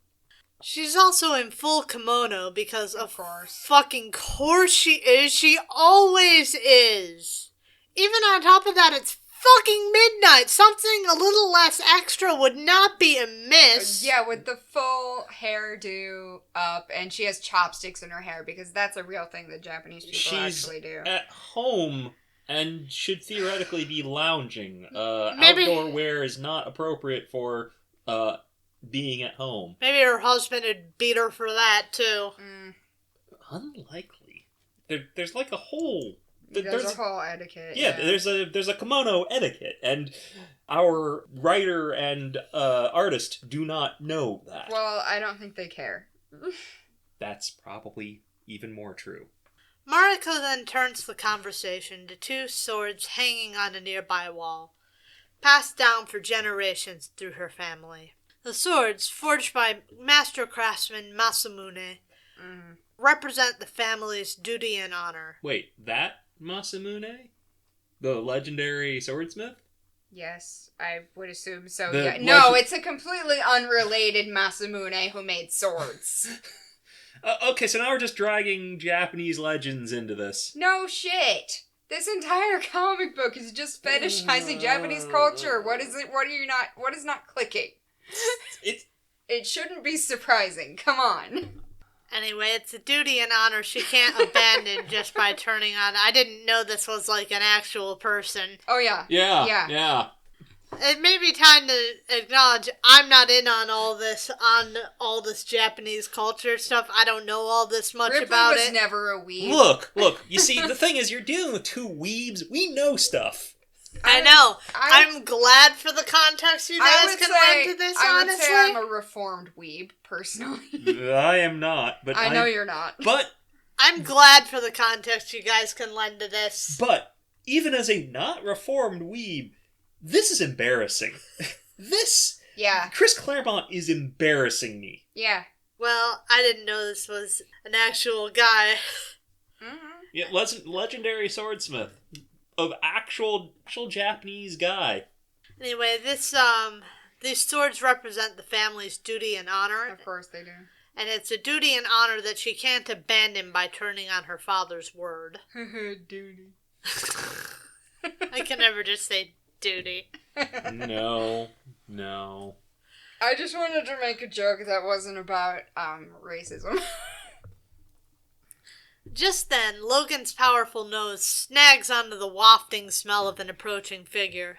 She's also in full kimono because of course. fucking course she is. She always is. Even on top of that, it's fucking midnight. Something a little less extra would not be amiss. Yeah, with the full hairdo up, and she has chopsticks in her hair, because that's a real thing that Japanese people actually do. She's at home and should theoretically be lounging. Maybe... Outdoor wear is not appropriate for being at home. Maybe her husband would beat her for that, too. Unlikely. There's like a whole... There's a whole etiquette. Yeah, there's a kimono etiquette, and our writer and artist do not know that. Well, I don't think they care. That's probably even more true. Mariko then turns the conversation to two swords hanging on a nearby wall, passed down for generations through her family. The swords, forged by master craftsman Masamune, represent the family's duty and honor. Wait, that Masamune? The legendary swordsmith? Yes, I would assume so. The Yeah. No, it's a completely unrelated Masamune who made swords. Okay, so now we're just dragging Japanese legends into this. No shit. This entire comic book is just fetishizing Japanese culture. What is it? What is not clicking? It shouldn't be surprising. Come on. Anyway, it's a duty and honor she can't abandon just by turning on. I didn't know this was like an actual person. Oh, yeah. Yeah. It may be time to acknowledge I'm not in on all this Japanese culture stuff. I don't know all this much Ripley about was it. Never a weeb. Look, you see, the thing is, you're dealing with two weebs. We know stuff. I know. I'm glad for the context you guys can lend to this, I honestly. would say I'm a reformed weeb, personally. I am not, but I know you're not. But I'm glad for the context you guys can lend to this. But even as a not reformed weeb, this is embarrassing. Yeah. Chris Claremont is embarrassing me. Yeah. Well, I didn't know this was an actual guy. Yeah, legendary swordsmith of actual Japanese guy. Anyway, these swords represent the family's duty and honor. Of course they do. And it's a duty and honor that she can't abandon by turning on her father's word. Duty. I can never just say duty. No. I just wanted to make a joke that wasn't about racism. Just then, Logan's powerful nose snags onto the wafting smell of an approaching figure.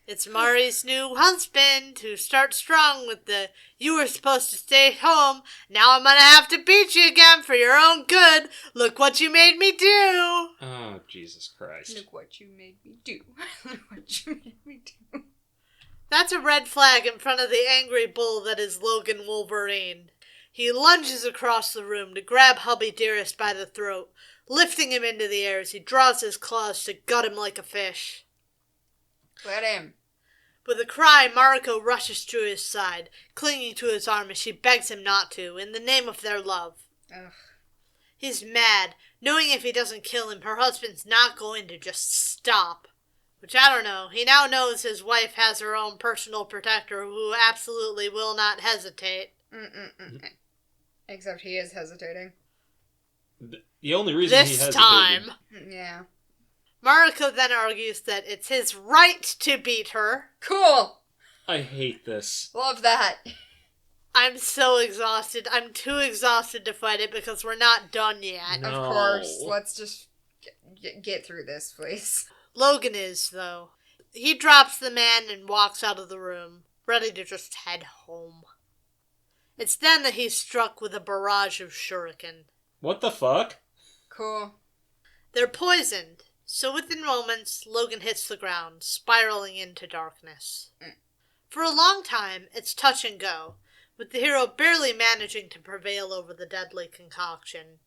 It's Mari's new husband, who starts strong with the, "You were supposed to stay home, now I'm gonna have to beat you again for your own good. Look what you made me do." Oh, Jesus Christ. Look what you made me do. Look what you made me do. That's a red flag in front of the angry bull that is Logan Wolverine. He lunges across the room to grab Hubby Dearest by the throat, lifting him into the air as he draws his claws to gut him like a fish. Let him. With a cry, Mariko rushes to his side, clinging to his arm as she begs him not to, in the name of their love. Ugh. He's mad, knowing if he doesn't kill him, her husband's not going to just stop. Which, I don't know, he now knows his wife has her own personal protector who absolutely will not hesitate. Except he is hesitating. The only reason he hesitated... This time. Yeah. Mariko then argues that it's his right to beat her. Cool! I hate this. Love that. I'm so exhausted. I'm too exhausted to fight it because we're not done yet. No. Of course. Let's just get through this, please. Logan is, though. He drops the man and walks out of the room, ready to just head home. It's then that he's struck with a barrage of shuriken. What the fuck? Cool. They're poisoned, so within moments, Logan hits the ground, spiraling into darkness. For a long time, it's touch and go, with the hero barely managing to prevail over the deadly concoction.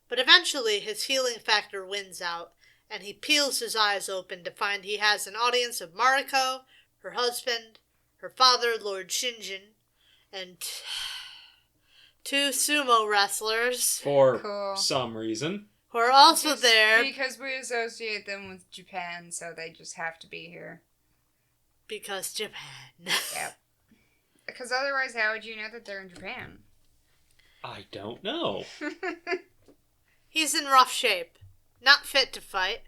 But eventually, his healing factor wins out, and he peels his eyes open to find he has an audience of Mariko, her husband, her father, Lord Shinjin, and two sumo wrestlers. For some reason. Who are also Just there. Because we associate them with Japan, so they just have to be here. Because Japan. Yep. Because otherwise, how would you know that they're in Japan? I don't know. He's in rough shape. Not fit to fight.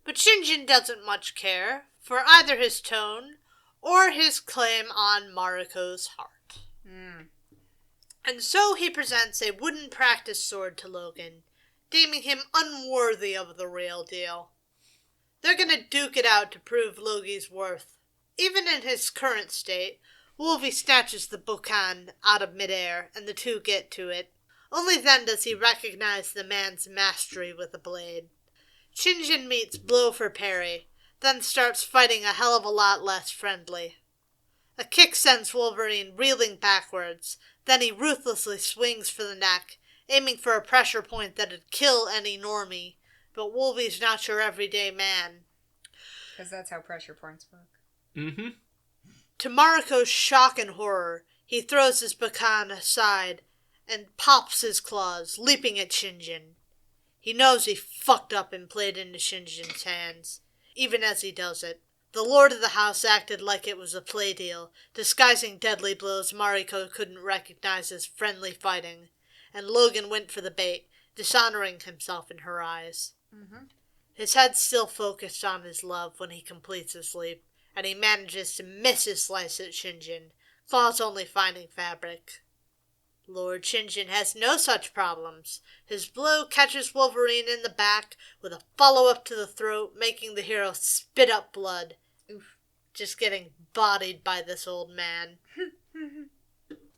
But Shinjin doesn't much care, for either his tone or his claim on Mariko's heart. And so he presents a wooden practice sword to Logan, deeming him unworthy of the real deal. They're gonna duke it out to prove Logi's worth. Even in his current state, Wolvie snatches the boucan out of midair, and the two get to it. Only then does he recognize the man's mastery with a blade. Shinjin meets blow for parry, then starts fighting a hell of a lot less friendly. A kick sends Wolverine reeling backwards, then he ruthlessly swings for the neck, aiming for a pressure point that'd kill any normie, but Wolvie's not your everyday man. Because that's how pressure points work. Mm-hmm. To Mariko's shock and horror, he throws his boucan aside and pops his claws, leaping at Shinjin. He knows he fucked up and played into Shinjin's hands. Even as he does it, the lord of the house acted like it was a play deal, disguising deadly blows Mariko couldn't recognize as friendly fighting, and Logan went for the bait, dishonoring himself in her eyes. His head's still focused on his love when he completes his leap, and he manages to miss his slice at Shinjin, claws only finding fabric. Lord Shinjin has no such problems. His blow catches Wolverine in the back with a follow-up to the throat, making the hero spit up blood. Oof. Just getting bodied by this old man.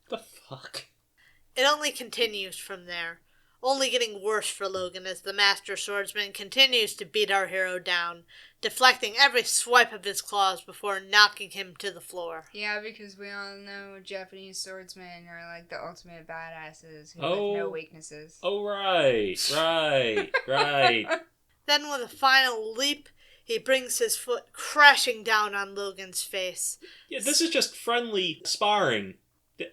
The fuck? It only continues from there, only getting worse for Logan as the Master Swordsman continues to beat our hero down, deflecting every swipe of his claws before knocking him to the floor. Yeah, because we all know Japanese swordsmen are like the ultimate badasses who have no weaknesses. Oh, right. Then with a final leap, he brings his foot crashing down on Logan's face. Yeah, this is just friendly sparring.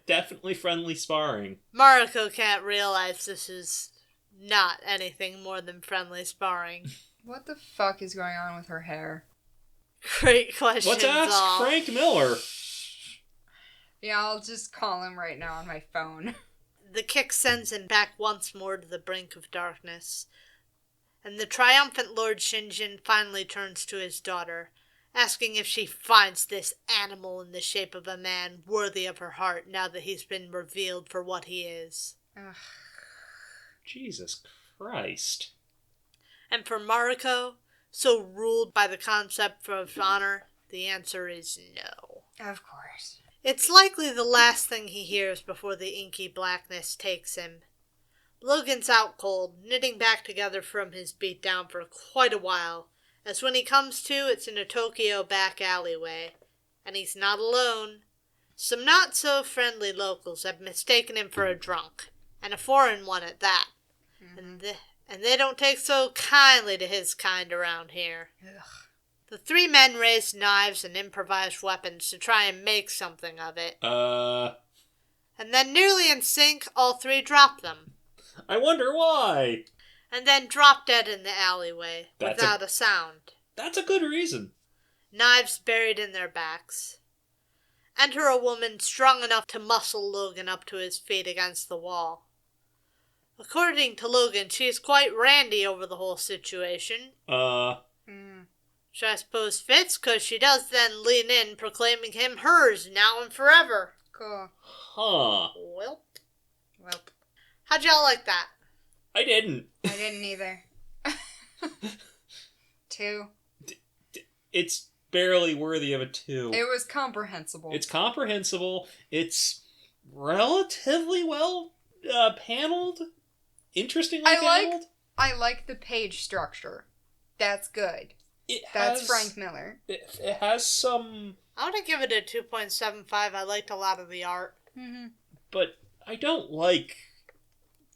Definitely friendly sparring. Mariko can't realize this is not anything more than friendly sparring. What the fuck is going on with her hair? Great question. Let's ask Frank Miller. Yeah, I'll just call him right now on my phone. The kick sends him back once more to the brink of darkness. And the triumphant Lord Shinjin finally turns to his daughter, asking if she finds this animal in the shape of a man worthy of her heart now that he's been revealed for what he is. Ugh. Jesus Christ. And for Mariko, so ruled by the concept of honor, the answer is no. Of course. It's likely the last thing he hears before the inky blackness takes him. Logan's out cold, knitting back together from his beatdown for quite a while, as when he comes to, it's in a Tokyo back alleyway. And he's not alone. Some not-so-friendly locals have mistaken him for a drunk, and a foreign one at that. And they don't take so kindly to his kind around here. Ugh. The three men raised knives and improvised weapons to try and make something of it. And then nearly in sync, all three dropped them. I wonder why. And then dropped dead in the alleyway, without a sound. That's a good reason. Knives buried in their backs. Enter a woman strong enough to muscle Logan up to his feet against the wall. According to Logan, she's quite randy over the whole situation. Which I suppose fits, because she does then lean in, proclaiming him hers now and forever. Cool. Huh. Welp. Well, How'd y'all like that? I didn't. I didn't either. 2. It's barely worthy of a 2. It was comprehensible. It's comprehensible. It's relatively well paneled. Interestingly paneled. I like the page structure. That's good. That's Frank Miller. It has some... I want to give it a 2.75. I liked a lot of the art. Mm-hmm. But I don't like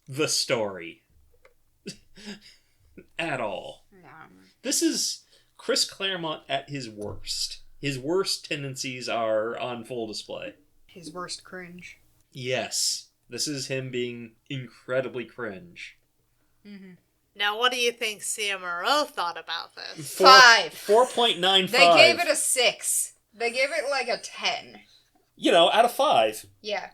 the story. At all. No. This is Chris Claremont at his worst. His worst tendencies are on full display. His worst cringe. Yes. This is him being incredibly cringe. Mm-hmm. Now, what do you think CMRO thought about this? 5. 4.95. They gave it a 6. They gave it like a 10. You know, out of 5. Yeah.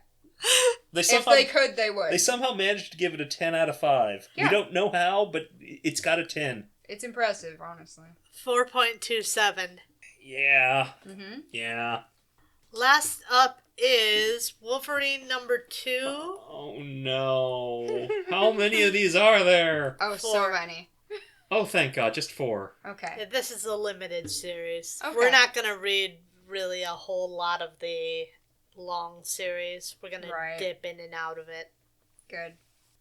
If they could, they would. They somehow managed to give it a 10 out of 5. Yeah. We don't know how, but it's got a 10. It's impressive, honestly. 4.27. Yeah. Mm-hmm. Yeah. Last up is Wolverine number 2. Oh no. How many of these are there? Oh, 4. so many. Oh, thank God, just 4. Okay. Yeah, this is a limited series. Okay. We're not going to read really a whole lot of the long series. We're going to dip in and out of it. Good.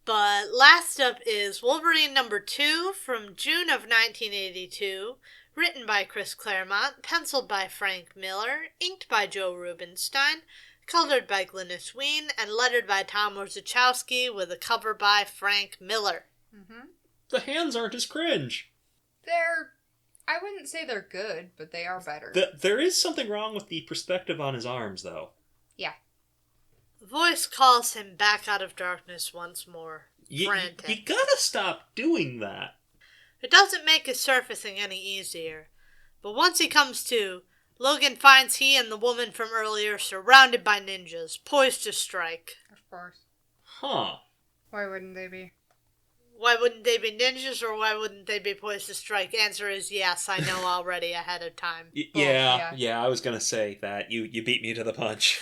But last up is Wolverine number 2 from June of 1982, written by Chris Claremont, penciled by Frank Miller, inked by Joe Rubinstein, colored by Glynis Wein, and lettered by Tom Orzechowski, with a cover by Frank Miller. Mm-hmm. The hands aren't as cringe. I wouldn't say they're good, but they are better. There is something wrong with the perspective on his arms, though. Yeah. The voice calls him back out of darkness once more, frantic. You gotta stop doing that. It doesn't make his surfacing any easier, but once he comes to, Logan finds he and the woman from earlier surrounded by ninjas, poised to strike. Of course. Huh. Why wouldn't they be? Why wouldn't they be ninjas, or why wouldn't they be poised to strike? Answer is yes, I know already ahead of time. Yeah, I was gonna say that. You beat me to the punch.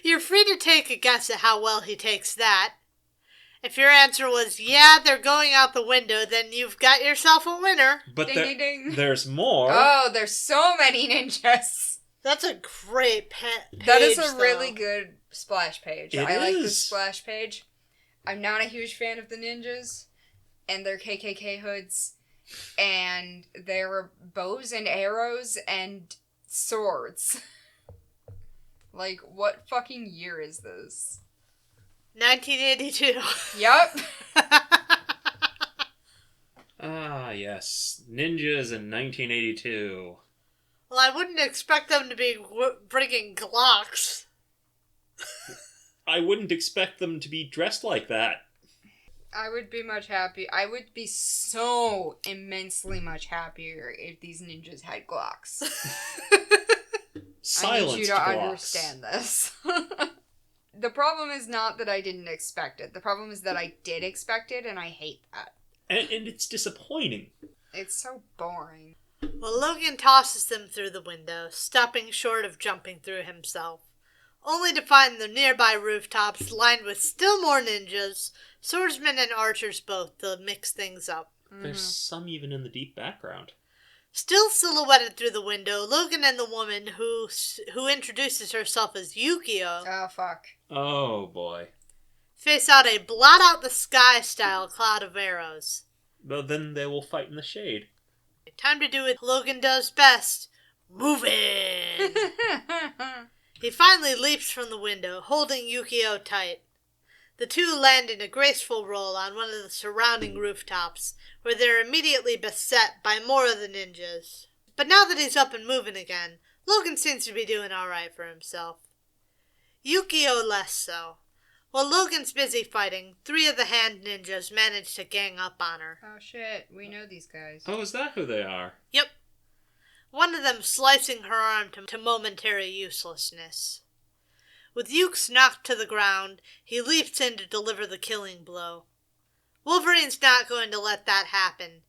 You're free to take a guess at how well he takes that. If your answer was, yeah, they're going out the window, then you've got yourself a winner. But ding, ding, ding. There's more. Oh, there's so many ninjas. That's a great page, That is a though. really good splash page. I like this is. splash page. I'm not a huge fan of the ninjas and their KKK hoods and their bows and arrows and swords. Like, what fucking year is this? 1982. Yup. Ah, yes. Ninjas in 1982. Well, I wouldn't expect them to be bringing Glocks. I wouldn't expect them to be dressed like that. I would be much happy. I would be so immensely much happier if these ninjas had Glocks. Silenced I need you to Glocks. understand this. The problem is not that I didn't expect it. The problem is that I did expect it, and I hate that. And it's disappointing. It's so boring. Well, Logan tosses them through the window, stopping short of jumping through himself, only to find the nearby rooftops lined with still more ninjas, swordsmen and archers both, to mix things up. There's some even in the deep background. Still silhouetted through the window, Logan and the woman who introduces herself as Yukio Oh, fuck. Oh, boy. face out a blot-out-the-sky-style cloud of arrows. But then they will fight in the shade. Time to do what Logan does best. Moving! He finally leaps from the window, holding Yukio tight. The two land in a graceful roll on one of the surrounding rooftops, where they're immediately beset by more of the ninjas. But now that he's up and moving again, Logan seems to be doing alright for himself. Yukio less so. While Logan's busy fighting, 3 of the hand ninjas manage to gang up on her. Oh, shit. We know these guys. Oh, is that who they are? Yep. One of them slicing her arm to momentary uselessness. With Ukes knocked to the ground, he leaps in to deliver the killing blow. Wolverine's not going to let that happen.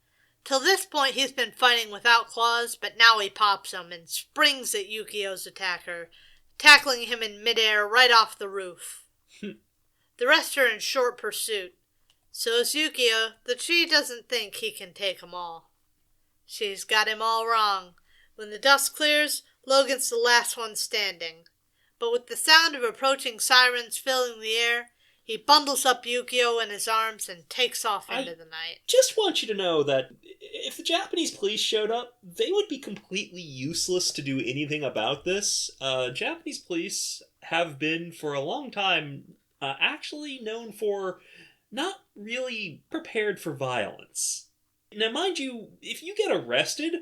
Till this point he's been fighting without claws, but now he pops them and springs at Yukio's attacker, tackling him in midair right off the roof. The rest are in short pursuit. So is Yukio, but she doesn't think he can take them all. She's got him all wrong. When the dust clears, Logan's the last one standing. But with the sound of approaching sirens filling the air, he bundles up Yukio in his arms and takes off into the night. Just want you to know that if the Japanese police showed up, they would be completely useless to do anything about this. Japanese police have been, for a long time, actually known for not really prepared for violence. Now, mind you, if you get arrested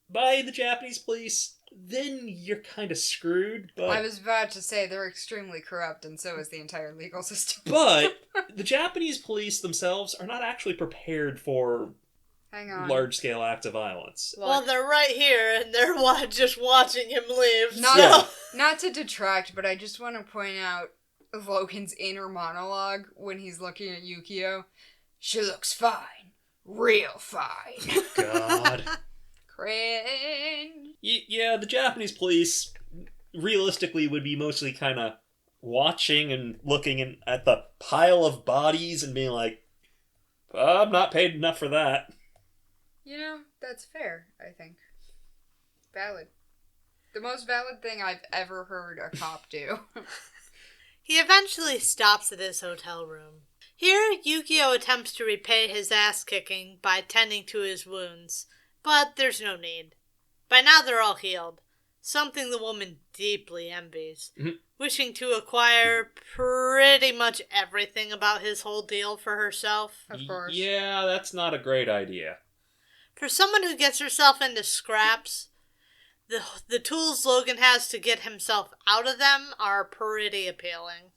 by the Japanese police, then you're kind of screwed. But I was about to say they're extremely corrupt, and so is the entire legal system. But the Japanese police themselves are not actually prepared for Hang on. large-scale acts of violence. Well, they're right here, and they're just watching him leave. Not to detract, but I just want to point out Logan's inner monologue when he's looking at Yukio. She looks fine. Real fine. God. Cringe. Yeah, the Japanese police realistically would be mostly kind of watching and looking at the pile of bodies and being like, I'm not paid enough for that. You know, that's fair, I think. Valid. The most valid thing I've ever heard a cop do. He eventually stops at his hotel room. Here, Yukio attempts to repay his ass-kicking by tending to his wounds, but there's no need. By now they're all healed, something the woman deeply envies, wishing to acquire pretty much everything about his whole deal for herself. Of course. Yeah, that's not a great idea. For someone who gets herself into scraps, the tools Logan has to get himself out of them are pretty appealing.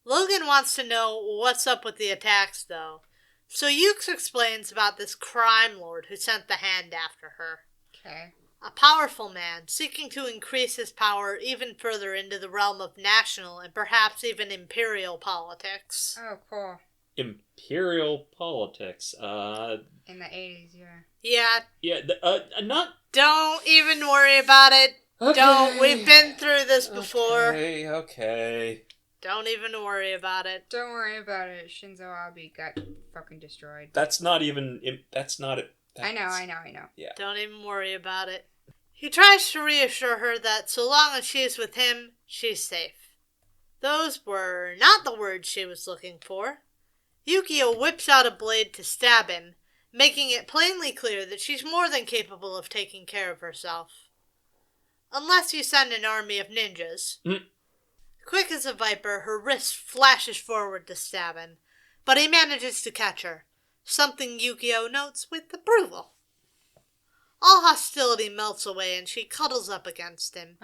Logan wants to know what's up with the attacks, though, so Ukes explains about this crime lord who sent the hand after her. Okay. A powerful man, seeking to increase his power even further into the realm of national and perhaps even imperial politics. Oh, cool. Imperial politics. In the 80s, Yeah. Yeah, not... Don't even worry about it. Okay. Don't. We've been through this before. Okay. Don't even worry about it. Don't worry about it. Shinzo Abe got fucking destroyed. That's not even... That's not it. I know. Yeah. Don't even worry about it. He tries to reassure her that so long as she is with him, she's safe. Those were not the words she was looking for. Yukio whips out a blade to stab him, making it plainly clear that she's more than capable of taking care of herself. Unless you send an army of ninjas. Quick as a viper, her wrist flashes forward to stab him, but he manages to catch her, something Yukio notes with approval. All hostility melts away and she cuddles up against him,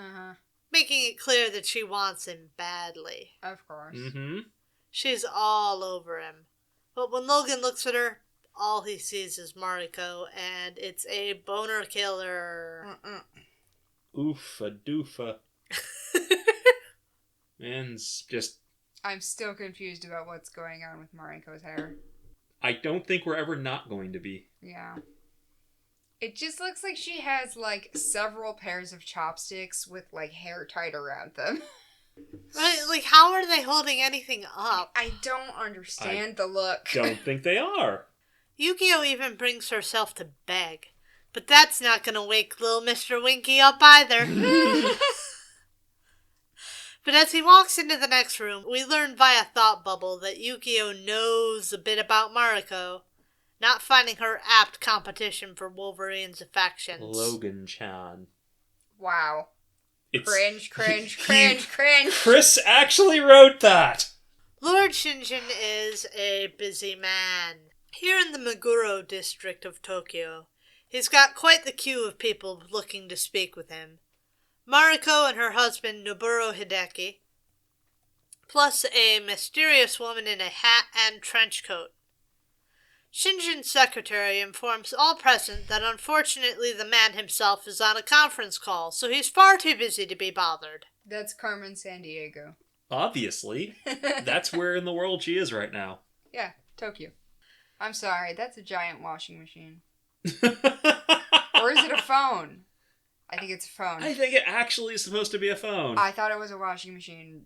making it clear that she wants him badly. Of course. She's all over him. But when Logan looks at her, all he sees is Mariko, and it's a boner killer. Oofa doofa. Man's just... I'm still confused about what's going on with Mariko's hair. I don't think we're ever not going to be. Yeah. It just looks like she has, like, several pairs of chopsticks with, like, hair tied around them. Right, like, how are they holding anything up? I don't understand the look. Don't think they are. Yukio even brings herself to beg, but that's not gonna wake little Mr. Winky up either. But as he walks into the next room, we learn via Thought Bubble that Yukio knows a bit about Mariko, not finding her apt competition for Wolverine's affections. Logan-chan. Wow. It's... Cringe. Chris actually wrote that! Lord Shinjin is a busy man. Here in the Meguro district of Tokyo, he's got quite the queue of people looking to speak with him. Mariko and her husband Noboru Hideki, plus a mysterious woman in a hat and trench coat. Shinjin's secretary informs all present that unfortunately the man himself is on a conference call, so he's far too busy to be bothered. That's Carmen Sandiego. Obviously. That's where in the world she is right now. Yeah, Tokyo. I'm sorry, that's a giant washing machine. Or is it a phone? I think it's a phone. I think it actually is supposed to be a phone. I thought it was a washing machine.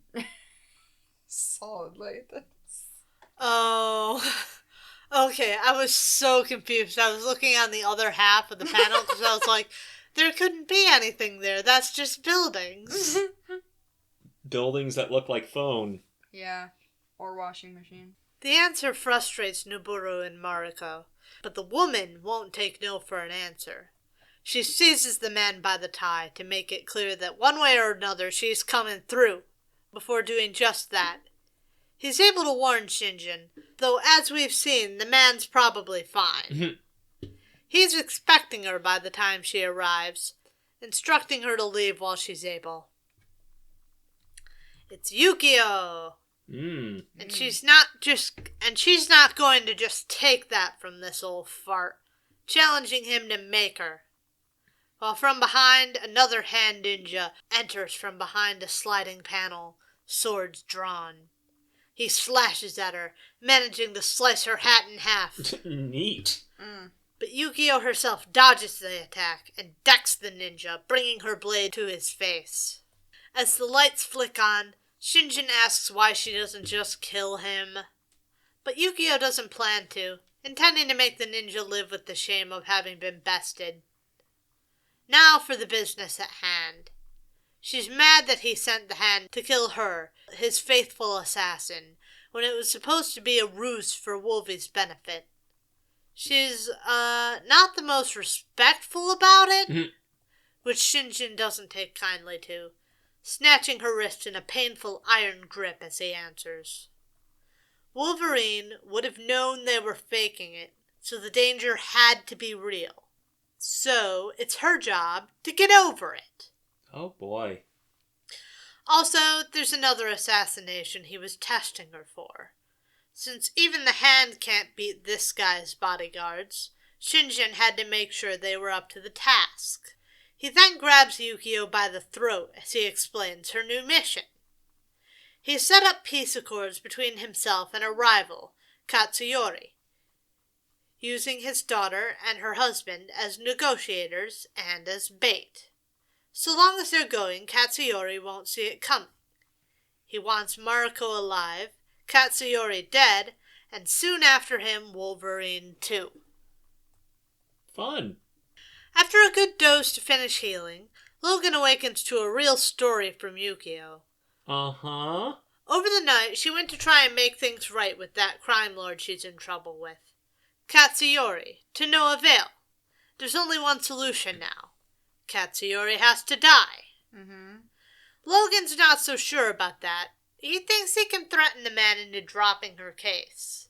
Solidly. Oh, okay. I was so confused. I was looking on the other half of the panel because I was like, there couldn't be anything there. That's just buildings. Buildings that look like phone. Yeah, or washing machine. The answer frustrates Noboru and Mariko, but the woman won't take no for an answer. She seizes the man by the tie to make it clear that one way or another she's coming through, before doing just that. He's able to warn Shinjin, though as we've seen, the man's probably fine. He's expecting her by the time she arrives, instructing her to leave while she's able. It's Yukio! And she's not going to just take that from this old fart, challenging him to make her. While from behind, another hand ninja enters from behind a sliding panel, swords drawn. He slashes at her, managing to slice her hat in half. Neat. But Yukio herself dodges the attack and decks the ninja, bringing her blade to his face. As the lights flick on, Shinjin asks why she doesn't just kill him. But Yukio doesn't plan to, intending to make the ninja live with the shame of having been bested. Now for the business at hand. She's mad that he sent the hand to kill her, his faithful assassin, when it was supposed to be a ruse for Wolvie's benefit. She's, not the most respectful about it, which Shinjin doesn't take kindly to, snatching her wrist in a painful iron grip as he answers. Wolverine would have known they were faking it, so the danger had to be real. So, it's her job to get over it. Oh boy. Also, there's another assassination he was testing her for. Since even the hand can't beat this guy's bodyguards, Shinjin had to make sure they were up to the task. He then grabs Yukio by the throat as he explains her new mission. He set up peace accords between himself and a rival, Katsuyori, using his daughter and her husband as negotiators and as bait. So long as they're going, Katsuyori won't see it coming. He wants Mariko alive, Katsuyori dead, and soon after him, Wolverine too. Fun. After a good dose to finish healing, Logan awakens to a real story from Yukio. Uh-huh. Over the night, she went to try and make things right with that crime lord she's in trouble with. Katsuyori, to no avail. There's only one solution now. Katsuyori has to die. Logan's not so sure about that. He thinks he can threaten the man into dropping her case.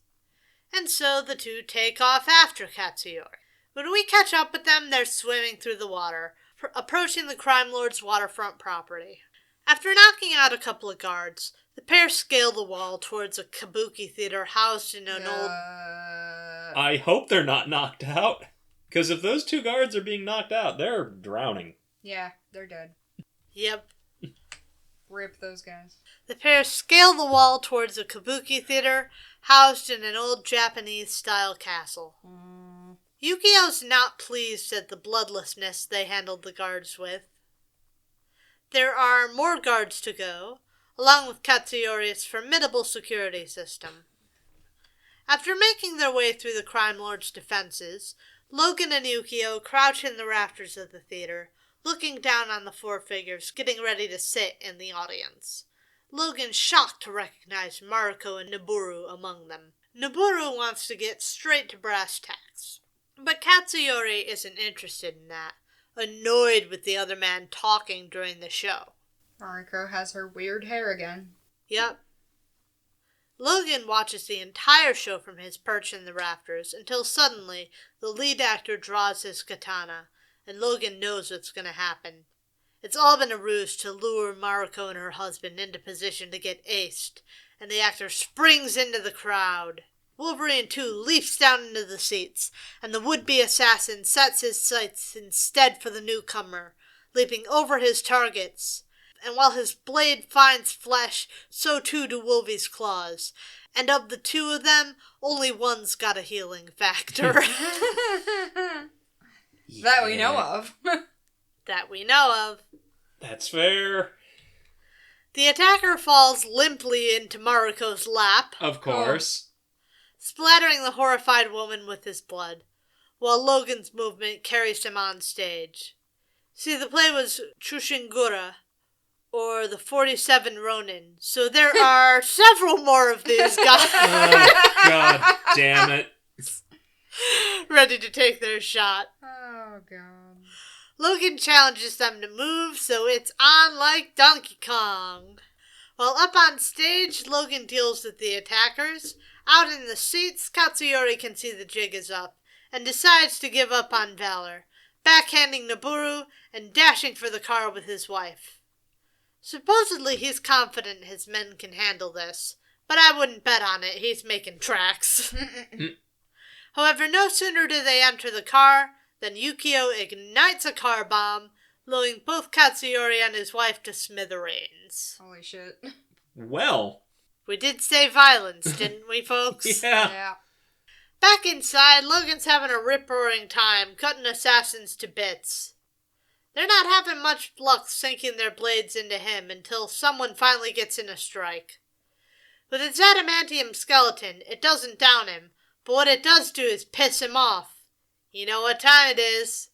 And so the two take off after Katsuyori. When we catch up with them, they're swimming through the water, approaching the crime lord's waterfront property. After knocking out a couple of guards, the pair scale the wall towards a kabuki theater housed in an old... I hope they're not knocked out. Because if those two guards are being knocked out, they're drowning. Yeah, they're dead. Yep. Rip those guys. The pair scale the wall towards a kabuki theater housed in an old Japanese-style castle. Yukio's not pleased at the bloodlessness they handled the guards with. There are more guards to go, along with Katsuyori's formidable security system. After making their way through the crime lord's defenses, Logan and Yukio crouch in the rafters of the theater, looking down on the four figures getting ready to sit in the audience. Logan's shocked to recognize Mariko and Noburu among them. Noburu wants to get straight to brass tacks, but Katsuyori isn't interested in that, annoyed with the other man talking during the show. Mariko has her weird hair again. Yep. Logan watches the entire show from his perch in the rafters until suddenly the lead actor draws his katana, and Logan knows what's going to happen. It's all been a ruse to lure Mariko and her husband into position to get aced, and the actor springs into the crowd. Wolverine, too, leaps down into the seats, and the would-be assassin sets his sights instead for the newcomer, leaping over his targets. And while his blade finds flesh, so too do Wolvie's claws. And of the two of them, only one's got a healing factor. That we know of. That we know of. That's fair. The attacker falls limply into Mariko's lap, Of course. splattering the horrified woman with his blood, while Logan's movement carries him on stage. See, the play was Chushingura, or the 47 Ronin, so there are several more of these guys. Oh, God damn it. Ready to take their shot. Oh, God. Logan challenges them to move, so it's on like Donkey Kong. While up on stage, Logan deals with the attackers. Out in the seats, Katsuyori can see the jig is up, and decides to give up on Valor, backhanding Noburu and dashing for the car with his wife. Supposedly he's confident his men can handle this, but I wouldn't bet on it, he's making tracks. However, no sooner do they enter the car than Yukio ignites a car bomb, blowing both Katsuyori and his wife to smithereens. Holy shit. Well. We did say violence, didn't we, folks? Yeah. Yeah. Back inside, Logan's having a rip-roaring time, cutting assassins to bits. They're not having much luck sinking their blades into him until someone finally gets in a strike. With its adamantium skeleton, it doesn't down him, but what it does do is piss him off. You know what time it is.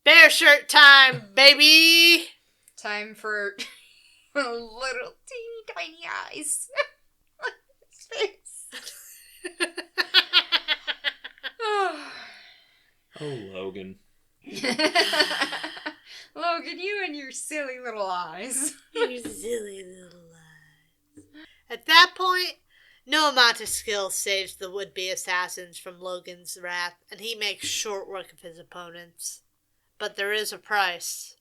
Bear shirt time, baby! Time for little teeny tiny eyes. His face. Oh, Logan. Logan, you and your silly little eyes. Your silly little eyes. At that point, no amount of skill saves the would-be assassins from Logan's wrath, and he makes short work of his opponents. But there is a price.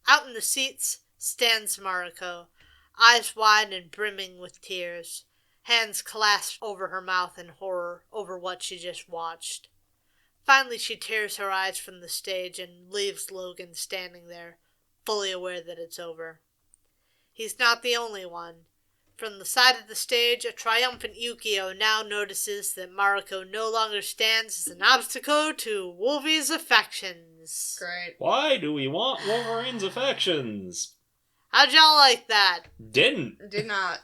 Out in the seats stands Mariko, eyes wide and brimming with tears, hands clasped over her mouth in horror over what she just watched. Finally, she tears her eyes from the stage and leaves Logan standing there, fully aware that it's over. He's not the only one. From the side of the stage, a triumphant Yukio now notices that Mariko no longer stands as an obstacle to Wolvie's affections. Great. Why do we want Wolverine's affections? How'd y'all like that? Didn't. Did not.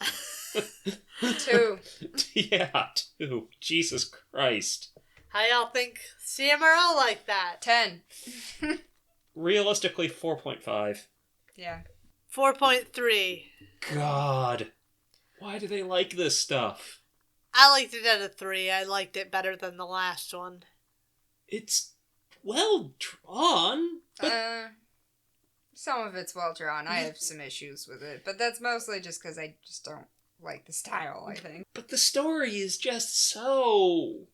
2. Yeah, 2. Jesus Christ. How y'all think CMRO like that? 10. Realistically, 4.5. Yeah. 4.3. God. Why do they like this stuff? I liked it at a 3. I liked it better than the last one. It's well drawn, but Some of it's well drawn. I have some issues with it, but that's mostly just because I just don't like the style, I think. but the story is just so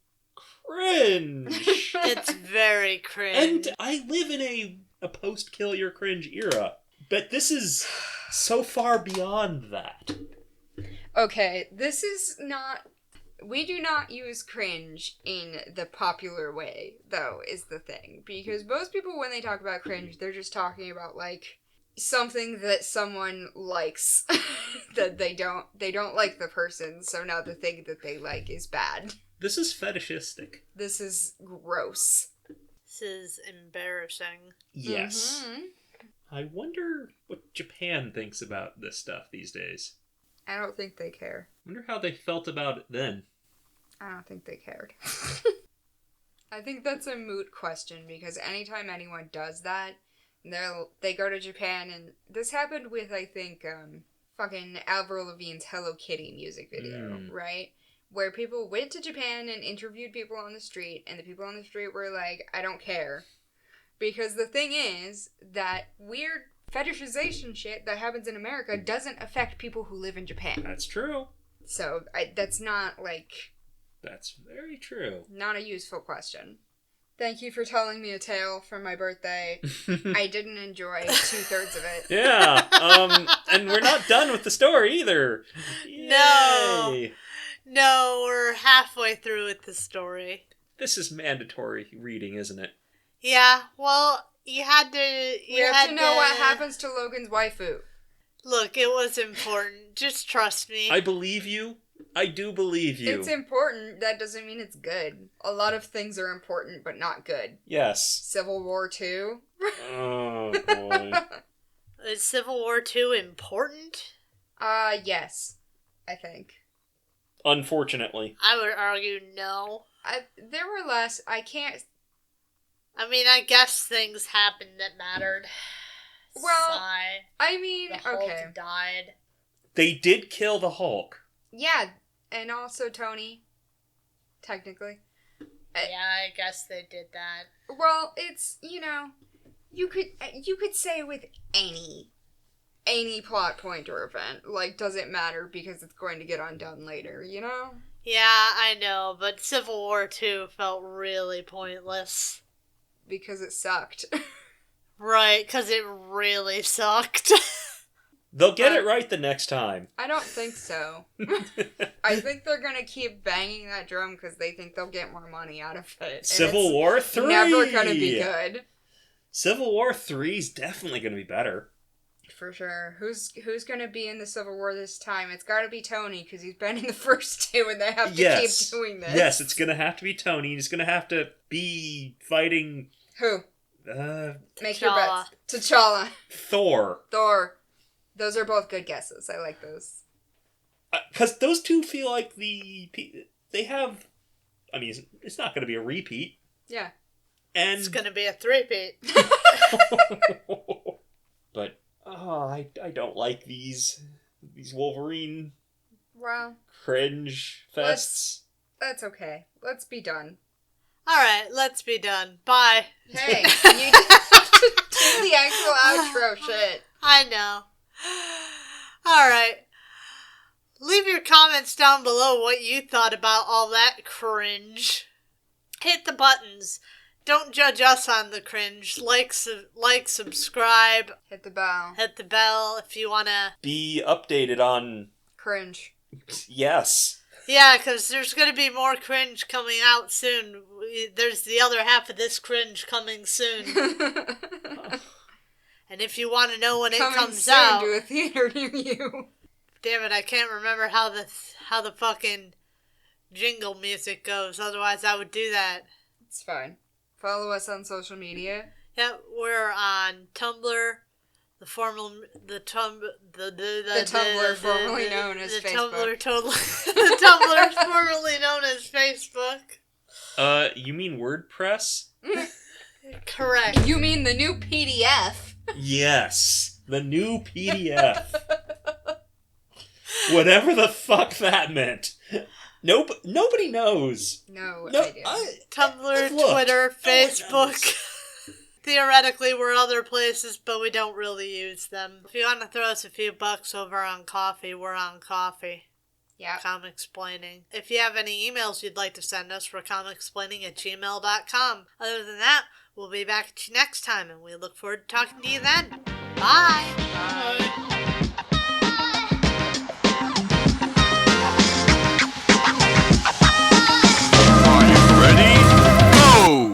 cringe. It's very cringe. And I live in a post-kill your cringe era, but this is so far beyond that. Okay, this is not... We do not use cringe in the popular way, though, is the thing. Because most people, when they talk about cringe, they're just talking about, like, something that someone likes. That they don't like the person, so now the thing that they like is bad. This is fetishistic. This is gross. This is embarrassing. Yes. Mm-hmm. I wonder what Japan thinks about this stuff these days. I don't think they care. I wonder how they felt about it then. I don't think they cared. I think that's a moot question, because anytime anyone does that, they go to Japan, and this happened with, I think, fucking Avril Lavigne's Hello Kitty music video, right? Where people went to Japan and interviewed people on the street, and the people on the street were like, I don't care. Because the thing is that weird fetishization shit that happens in America doesn't affect people who live in Japan. That's true. So, that's not, like... That's very true. Not a useful question. Thank you for telling me a tale for my birthday. I didn't enjoy 2/3 of it. Yeah, and we're not done with the story either. Yay. No, we're halfway through with the story. This is mandatory reading, isn't it? Yeah, well, you had to... We have to know what happens to Logan's waifu. Look, it was important. Just trust me. I believe you. I do believe you. It's important. That doesn't mean it's good. A lot of things are important, but not good. Yes. Civil War II. Oh, boy. Is Civil War II important? Yes. I think. Unfortunately. I would argue no. There were less... I can't... I mean, I guess things happened that mattered. Well, Sigh. I mean, The Hulk okay. died. They did kill the Hulk. Yeah, and also Tony. Technically. Yeah, I guess they did that. Well, it's, you could say with any plot point or event, like, does it matter because it's going to get undone later, you know? Yeah, I know, but Civil War II felt really pointless. Because it sucked. Right, because it really sucked. They'll get it right the next time. I don't think so. I think they're gonna keep banging that drum because they think they'll get more money out of it. Civil War 3! Never gonna be good. Civil War 3 is definitely gonna be better. For sure. Who's gonna be in the Civil War this time? It's gotta be Tony, because he's been in the first two and they have to keep doing this. Yes, it's gonna have to be Tony. He's gonna have to be fighting... Who? Make your T'Challa. bets. T'Challa. Thor. Those are both good guesses. I like those. Because those two feel like they have... I mean, it's not gonna be a repeat. Yeah. And... It's gonna be a three-peat. But... I don't like these Wolverine cringe fests. That's okay. Let's be done. Alright, let's be done. Bye. Hey, you did the actual outro shit. I know. Alright. Leave your comments down below what you thought about all that cringe. Hit the buttons. Don't judge us on the cringe. Like, subscribe. Hit the bell. Hit the bell if you want to... Be updated on... Cringe. Yes. Yeah, because there's going to be more cringe coming out soon. There's the other half of this cringe coming soon. And if you want to know when it comes out... to a theater near you. Damn it, I can't remember how the fucking jingle music goes. Otherwise, I would do that. It's fine. Follow us on social media. Yep, we're on Tumblr, the Tumblr formerly known as Facebook. The Tumblr formerly known as Facebook. You mean WordPress? Correct. You mean the new PDF? Yes, the new PDF. Whatever the fuck that meant. Nobody knows. No No, idea. Tumblr, looked. Twitter, No one Facebook. Theoretically, we're other places, but we don't really use them. If you want to throw us a few bucks over on coffee, we're on coffee. Yeah. Comicsplaining. If you have any emails you'd like to send us, we're comicsplaining@gmail.com. Other than that, we'll be back next time, and we look forward to talking to you then. Bye! Bye.